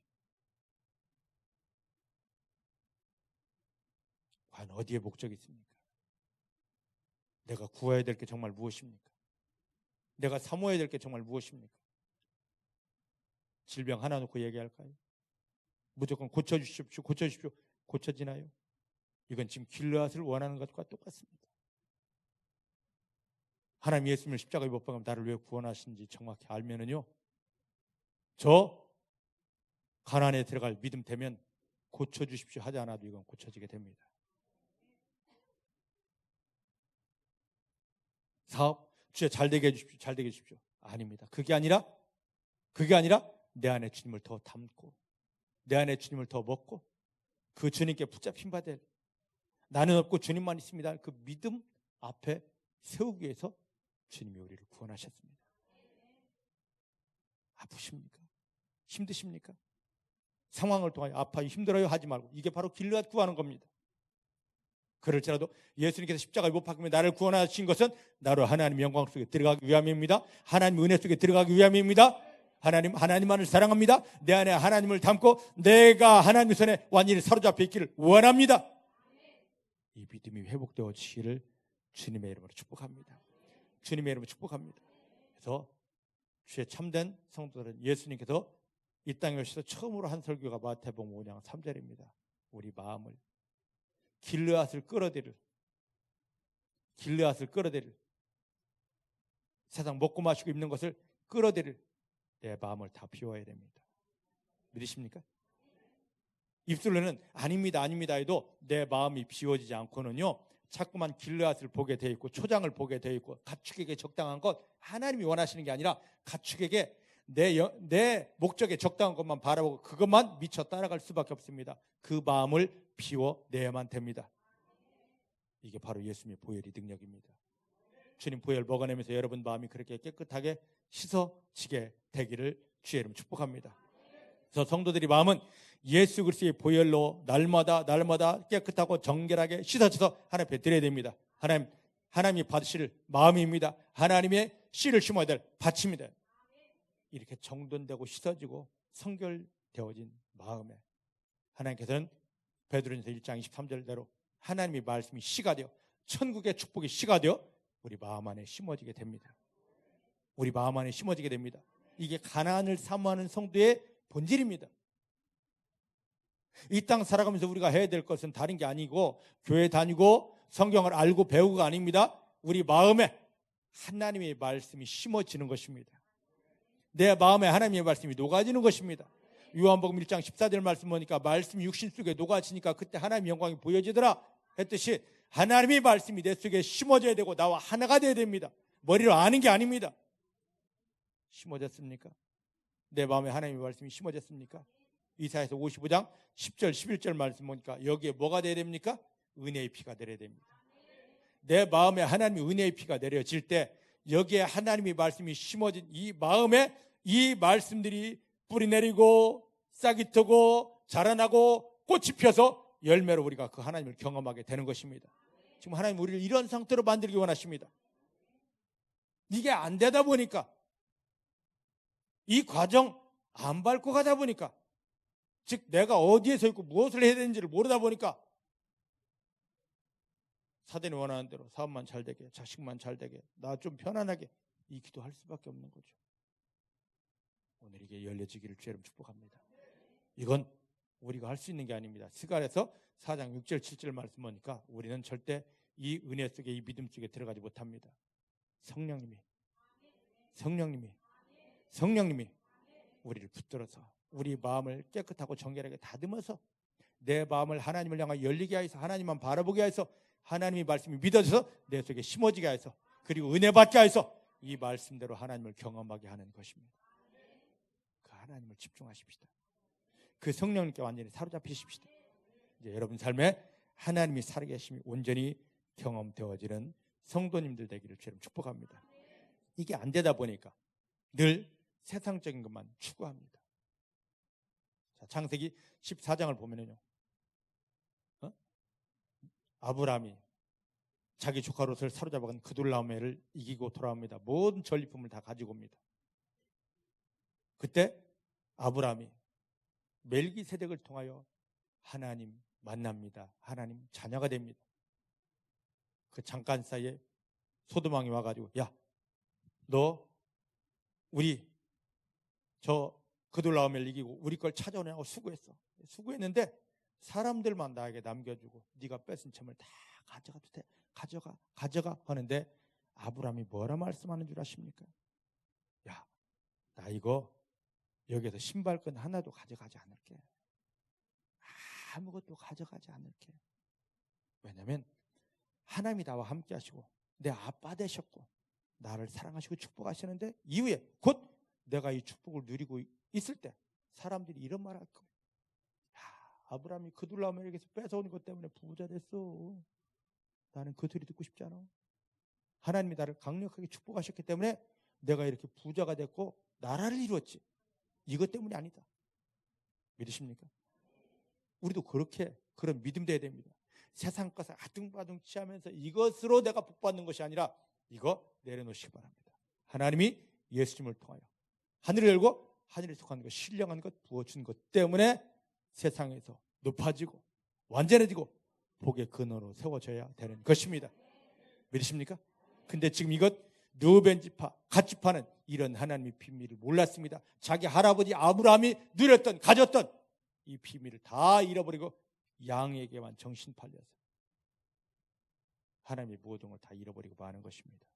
과연 어디에 목적이 있습니까? 내가 구해야 될 게 정말 무엇입니까? 내가 사모해야 될 게 정말 무엇입니까? 질병 하나 놓고 얘기할까요? 무조건 고쳐주십시오. 고쳐주십시오. 고쳐지나요? 이건 지금 길르앗을 원하는 것과 똑같습니다. 하나님 예수님을 십자가에 못 박으면 나를 왜 구원하신지 정확히 알면은요, 저 가나안에 들어갈 믿음 되면 고쳐주십시오 하지 않아도 이건 고쳐지게 됩니다. 사업 주여 잘되게 해주십시오. 잘되게 해주십시오. 아닙니다. 그게 아니라 내 안에 주님을 더 담고 내 안에 주님을 더 먹고 그 주님께 붙잡힌 바 될 나는 없고 주님만 있습니다. 그 믿음 앞에 세우기 위해서 주님이 우리를 구원하셨습니다. 아프십니까? 힘드십니까? 상황을 통하여 아파요, 힘들어요 하지 말고 이게 바로 길르앗 구하는 겁니다. 그럴지라도 예수님께서 십자가에 못 박히며 나를 구원하신 것은 나로 하나님의 영광 속에 들어가기 위함입니다. 하나님의 은혜 속에 들어가기 위함입니다. 하나님만을 사랑합니다. 내 안에 하나님을 담고 내가 하나님의 손에 완전히 사로잡혀 있기를 원합니다. 이 믿음이 회복되어지기를 주님의 이름으로 축복합니다. 주님의 이름으로 축복합니다. 그래서 주의 참된 성도들은 예수님께서 이 땅에 오셔서 처음으로 한 설교가 마태복음 5장 3절입니다. 우리 마음을 길르앗을 끌어들일 세상 먹고 마시고 입는 것을 끌어들일 내 마음을 다 비워야 됩니다. 믿으십니까? 입술로는 아닙니다 해도 내 마음이 비워지지 않고는요 자꾸만 길르앗을 보게 돼 있고 초장을 보게 돼 있고 가축에게 적당한 것 하나님이 원하시는 게 아니라 가축에게 내 목적에 적당한 것만 바라보고 그것만 미쳐 따라갈 수밖에 없습니다. 그 마음을 비워내야만 됩니다. 이게 바로 예수님의 보혈의 능력입니다. 주님 보혈 먹어내면서 여러분 마음이 그렇게 깨끗하게 씻어지게 되기를 주의 이름 축복합니다. 그래서 성도들이 마음은 예수 그리스도의 보혈로 날마다 깨끗하고 정결하게 씻어져서 하나님 앞에 드려야 됩니다. 하나님이 받으실 마음입니다. 하나님의 씨를 심어야 될 밭입니다. 이렇게 정돈되고 씻어지고 성결되어진 마음에 하나님께서는 베드로전서 1장 23절대로 하나님의 말씀이 씨가 되어 천국의 축복이 씨가 되어 우리 마음 안에 심어지게 됩니다. 우리 마음 안에 심어지게 됩니다. 이게 가나안을 사모하는 성도의 본질입니다. 이 땅 살아가면서 우리가 해야 될 것은 다른 게 아니고 교회 다니고 성경을 알고 배우고가 아닙니다. 우리 마음에 하나님의 말씀이 심어지는 것입니다. 내 마음에 하나님의 말씀이 녹아지는 것입니다. 요한복음 1장 14절 말씀 보니까 말씀이 육신 속에 녹아지니까 그때 하나님의 영광이 보여지더라 했듯이 하나님의 말씀이 내 속에 심어져야 되고 나와 하나가 돼야 됩니다. 머리로 아는 게 아닙니다. 심어졌습니까? 내 마음에 하나님의 말씀이 심어졌습니까? 이사야서 55장 10절 11절 말씀 보니까 여기에 뭐가 돼야 됩니까? 은혜의 피가 내려야 됩니다. 내 마음에 하나님의 은혜의 피가 내려질 때 여기에 하나님의 말씀이 심어진 이 마음에 이 말씀들이 뿌리 내리고 싹이 트고 자라나고 꽃이 펴서 열매로 우리가 그 하나님을 경험하게 되는 것입니다. 지금 하나님 우리를 이런 상태로 만들기 원하십니다. 이게 안 되다 보니까 이 과정 안 밟고 가다 보니까 즉 내가 어디에 서 있고 무엇을 해야 되는지를 모르다 보니까 사단이 원하는 대로 사업만 잘 되게 자식만 잘 되게 나 좀 편안하게 이 기도할 수밖에 없는 거죠. 오늘 이게 열려지기를 주의 이름 축복합니다. 이건 우리가 할 수 있는 게 아닙니다. 스가랴서 4장 6절 7절 말씀 보니까 우리는 절대 이 은혜 속에 이 믿음 속에 들어가지 못합니다. 성령님이 우리를 붙들어서 우리 마음을 깨끗하고 정결하게 다듬어서 내 마음을 하나님을 향하여 열리게 하여서 하나님만 바라보게 하여서 하나님의 말씀이 믿어져서 내 속에 심어지게 하여서 그리고 은혜 받게 하여서 이 말씀대로 하나님을 경험하게 하는 것입니다. 그 하나님을 집중하십시다. 그 성령님께 완전히 사로잡히십시다. 이제 여러분 삶에 하나님이 살아계심이 온전히 경험되어지는 성도님들 되기를 주님 축복합니다. 이게 안 되다 보니까 늘 세상적인 것만 추구합니다. 자, 창세기 14장을 보면요. 아브라함이 자기 조카 롯을 사로잡아간 그돌라오메를 이기고 돌아옵니다. 모든 전리품을 다 가지고 옵니다. 그때 아브라함이 멜기세덱을 통하여 하나님 만납니다. 하나님 자녀가 됩니다. 그 잠깐 사이에 소돔왕이 와가지고 야, 너 우리 저 그돌라오메를 이기고 우리 걸 찾아오냐고 수고했는데 사람들만 나에게 남겨주고 네가 뺏은 첨을 다 가져가도 돼. 가져가 하는데 아브라함이 뭐라 말씀하는 줄 아십니까? 야, 나 이거 여기에서 신발끈 하나도 가져가지 않을게. 아무것도 가져가지 않을게. 왜냐하면 하나님이 나와 함께 하시고 내 아빠 되셨고 나를 사랑하시고 축복하시는데 이후에 곧 내가 이 축복을 누리고 있을 때 사람들이 이런 말 할 거예요. 야, 아브라함이 그돌라오메에게서 뺏어오는 것 때문에 부자 됐어. 나는 그 소리 듣고 싶지 않아. 하나님이 나를 강력하게 축복하셨기 때문에 내가 이렇게 부자가 됐고 나라를 이루었지. 이것 때문이 아니다. 믿으십니까? 우리도 그렇게 그런 믿음 돼야 됩니다. 세상 것을 아둥바둥 취하면서 이것으로 내가 복받는 것이 아니라 이거 내려놓으시기 바랍니다. 하나님이 예수님을 통하여 하늘을 열고 하늘에 속한 것, 신령한 것 부어준 것 때문에 세상에서 높아지고 완전해지고 복의 근원으로 세워져야 되는 것입니다. 믿으십니까? 근데 지금 이것 르우벤 지파, 갓 지파는 이런 하나님의 비밀을 몰랐습니다. 자기 할아버지 아브라함이 누렸던, 가졌던 이 비밀을 다 잃어버리고 양에게만 정신 팔려서 하나님의 모든 걸 다 잃어버리고 마는 것입니다.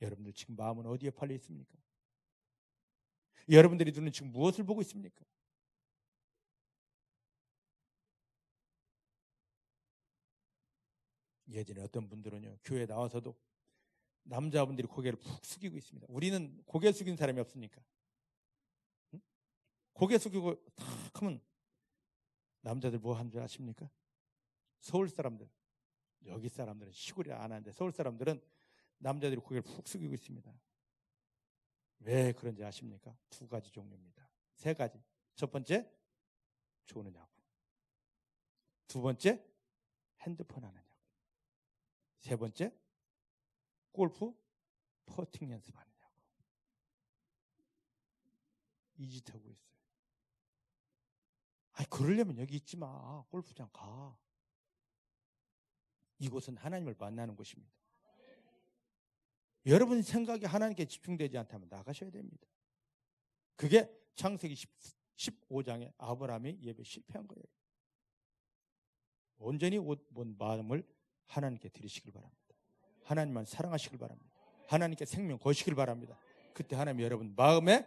여러분들 지금 마음은 어디에 팔려 있습니까? 여러분들이 눈은 지금 무엇을 보고 있습니까? 예전에 어떤 분들은요, 교회에 나와서도 남자분들이 고개를 푹 숙이고 있습니다. 우리는 고개 숙이는 사람이 없으니까. 응? 고개 숙이고 탁 하면 남자들 뭐 하는 줄 아십니까? 서울 사람들, 여기 사람들은 시골이 안 하는데 서울 사람들은 남자들이 고개를 푹 숙이고 있습니다. 왜 그런지 아십니까? 두 가지 종류입니다. 세 가지. 첫 번째, 조느냐고. 두 번째, 핸드폰 하느냐고. 세 번째, 골프 퍼팅 연습하느냐고. 이 짓 하고 있어요. 아니, 그러려면 여기 있지 마. 골프장 가. 이곳은 하나님을 만나는 곳입니다. 여러분 생각이 하나님께 집중되지 않다면 나가셔야 됩니다. 그게 창세기 15장에 아브라함이 예배 실패한 거예요. 온전히 온 마음을 하나님께 드리시길 바랍니다. 하나님만 사랑하시길 바랍니다. 하나님께 생명 거시길 바랍니다. 그때 하나님 여러분 마음에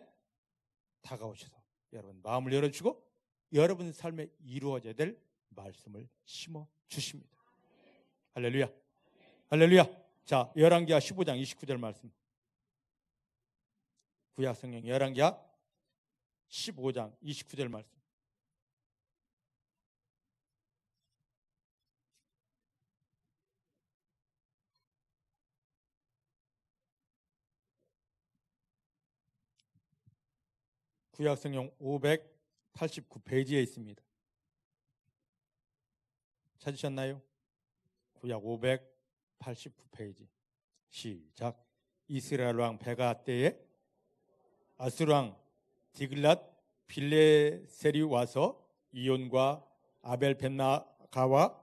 다가오셔서 여러분 마음을 열어주고 여러분 삶에 이루어져야 될 말씀을 심어 주십니다. 할렐루야. 할렐루야. 자, 열왕기하 15장 29절 말씀. 구약 성경 열왕기하 15장 29절 말씀. 구약 성경 589페이지에 있습니다. 찾으셨나요? 구약 589페이지. 시작. 이스라엘 왕 베가 때에 아수르 왕 디글랏 빌레셀이 와서 이온과 아벨벳마가와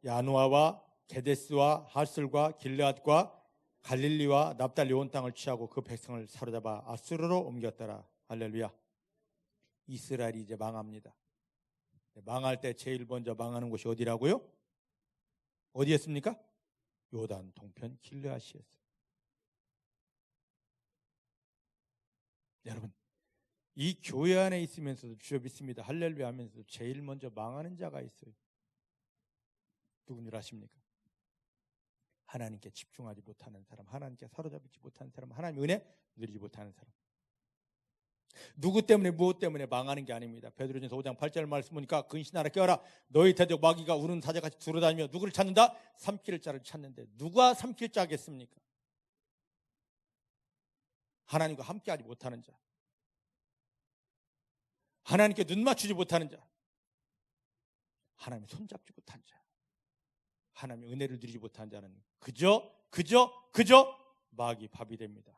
야누아와 게데스와 하슬과 길르앗과 갈릴리와 납달리 온 땅을 취하고 그 백성을 사로잡아 아수르로 옮겼더라. 할렐루야. 이스라엘이 이제 망합니다. 망할 때 제일 먼저 망하는 곳이 어디라고요? 어디였습니까? 요단 동편 길르앗이었어요. 여러분, 이 교회 안에 있으면서도 주여 믿습니다. 할렐루야 하면서도 제일 먼저 망하는 자가 있어요. 누군 줄 아십니까? 하나님께 집중하지 못하는 사람, 하나님께 사로잡지 못하는 사람, 하나님의 은혜 누리지 못하는 사람. 누구 때문에 무엇 때문에 망하는 게 아닙니다. 베드로전서 5장 8절 말씀 보니까 근신하라 깨어라 너희 대적 마귀가 우는 사자같이 두루다니며 누구를 찾는다? 삼킬 자를 찾는데 누가 삼킬 자겠습니까? 하나님과 함께하지 못하는 자, 하나님께 눈 맞추지 못하는 자, 하나님을 손잡지 못한 자, 하나님의 은혜를 누리지 못한 자는 그저 마귀 밥이 됩니다.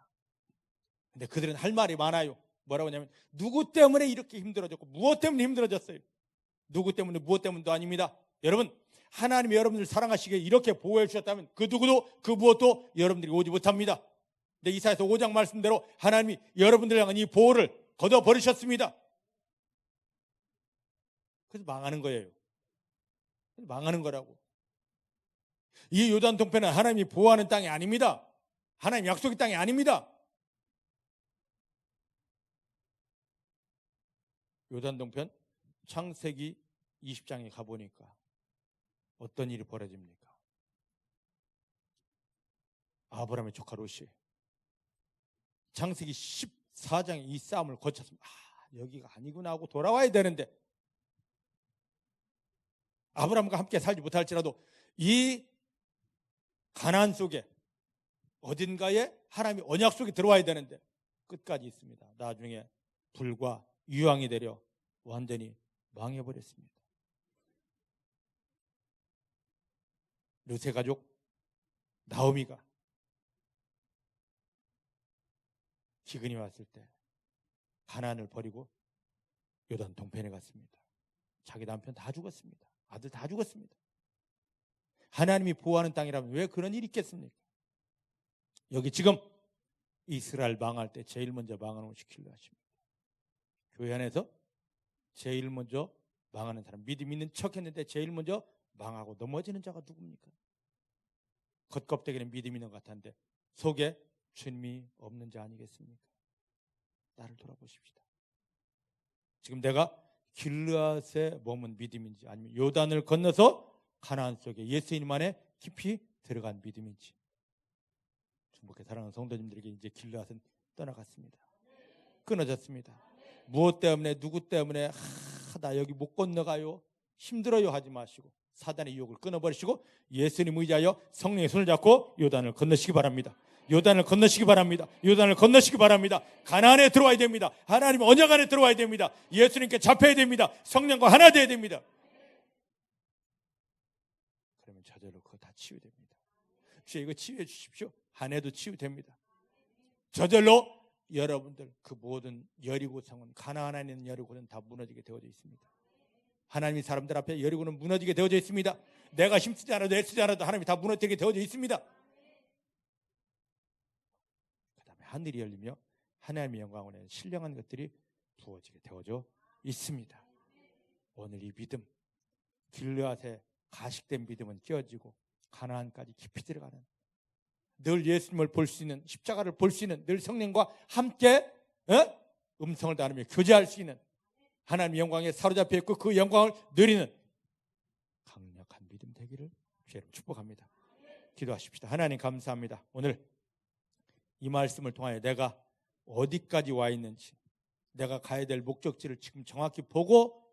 근데 그들은 할 말이 많아요. 뭐라고 하냐면 누구 때문에 이렇게 힘들어졌고 무엇 때문에 힘들어졌어요. 누구 때문에 무엇 때문도 아닙니다. 여러분, 하나님이 여러분들을 사랑하시기에 이렇게 보호해 주셨다면 그 누구도 그 무엇도 여러분들이 오지 못합니다. 근데 이사야서 5장 말씀대로 하나님이 여러분들을 향한 이 보호를 걷어버리셨습니다. 그래서 망하는 거예요. 망하는 거라고. 이 요단 동편은 하나님이 보호하는 땅이 아닙니다. 하나님 약속의 땅이 아닙니다. 요단 동편 창세기 20장에 가보니까 어떤 일이 벌어집니까? 아브라함의 조카 롯이 창세기 14장에 이 싸움을 거쳤습니다. 여기가 아니구나 하고 돌아와야 되는데 아브라함과 함께 살지 못할지라도 이 가나안 속에 어딘가에 하나님이 언약 속에 들어와야 되는데 끝까지 있습니다. 나중에 불과 유황이 되려 완전히 망해버렸습니다. 롯의 가족 나오미가 기근이 왔을 때 가나안을 버리고 요단 동편에 갔습니다. 자기 남편 다 죽었습니다. 아들 다 죽었습니다. 하나님이 보호하는 땅이라면 왜 그런 일이 있겠습니까? 여기 지금 이스라엘 망할 때 제일 먼저 망하는 시키려 하십니다. 교회 안에서 제일 먼저 망하는 사람, 믿음 있는 척했는데 제일 먼저 망하고 넘어지는 자가 누굽니까? 겉껍데기는 믿음 있는 것 같았는데 속에 주님이 없는 자 아니겠습니까? 나를 돌아보십시다. 지금 내가 길르앗에 머문 믿음인지 아니면 요단을 건너서 가나안 속에 예수님 안에 깊이 들어간 믿음인지. 중복해 사랑하는 성도님들에게 이제 길르앗은 떠나갔습니다. 끊어졌습니다. 무엇 때문에 누구 때문에 나 여기 못 건너가요 힘들어요 하지 마시고 사단의 유혹을 끊어버리시고 예수님 의지하여 성령의 손을 잡고 요단을 건너시기 바랍니다. 요단을 건너시기 바랍니다. 요단을 건너시기 바랍니다. 가나안에 들어와야 됩니다. 하나님 언약 안에 들어와야 됩니다. 예수님께 잡혀야 됩니다. 성령과 하나 되어야 됩니다. 그러면 저절로 그거 다 치유됩니다. 주여 이거 치유해 주십시오. 한 해도 치유됩니다. 저절로 여러분들 그 모든 여리고성은 가나안 안에 있는 여리고는 다 무너지게 되어져 있습니다. 하나님이 사람들 앞에 여리고는 무너지게 되어져 있습니다. 내가 힘쓰지 않아도 애쓰지 않아도 하나님이 다 무너지게 되어져 있습니다. 그 다음에 하늘이 열리며 하나님의 영광을 내는 신령한 것들이 부어지게 되어져 있습니다. 오늘 이 믿음, 길르앗에 가식된 믿음은 깨어지고 가나안까지 깊이 들어가는, 늘 예수님을 볼 수 있는, 십자가를 볼 수 있는, 늘 성령과 함께 음성을 나누며 교제할 수 있는, 하나님의 영광에 사로잡혀 있고 그 영광을 누리는 강력한 믿음 되기를 주님 축복합니다. 기도하십시다. 하나님 감사합니다. 오늘 이 말씀을 통하여 내가 어디까지 와 있는지, 내가 가야 될 목적지를 지금 정확히 보고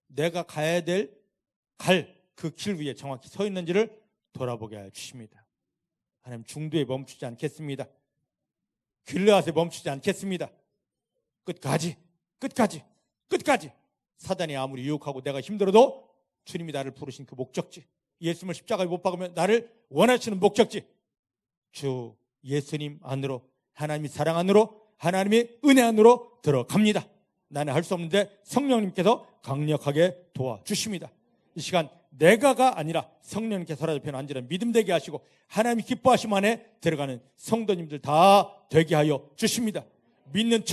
내가 가야 될 그 길 위에 정확히 서 있는지를 돌아보게 하여 주십니다. 하나님, 중도에 멈추지 않겠습니다. 길르앗에 멈추지 않겠습니다. 끝까지 사단이 아무리 유혹하고 내가 힘들어도 주님이 나를 부르신 그 목적지, 예수님을 십자가에 못 박으면 나를 원하시는 목적지, 주 예수님 안으로, 하나님의 사랑 안으로, 하나님의 은혜 안으로 들어갑니다. 나는 할 수 없는데 성령님께서 강력하게 도와주십니다. 이 시간 내가가 아니라 성령님께 사로잡혀 앉으는 믿음 되게 하시고 하나님이 기뻐하심 안에 들어가는 성도님들 다 되게 하여 주십니다. 믿는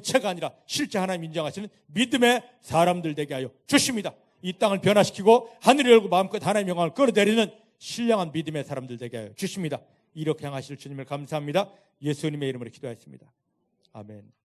체가 아니라 실제 하나님 인정하시는 믿음의 사람들 되게 하여 주십니다. 이 땅을 변화시키고 하늘을 열고 마음껏 하나님의 영광을 끌어내리는 신령한 믿음의 사람들 되게 하여 주십니다. 이렇게 향하실 주님을 감사합니다. 예수님의 이름으로 기도하였습니다. 아멘.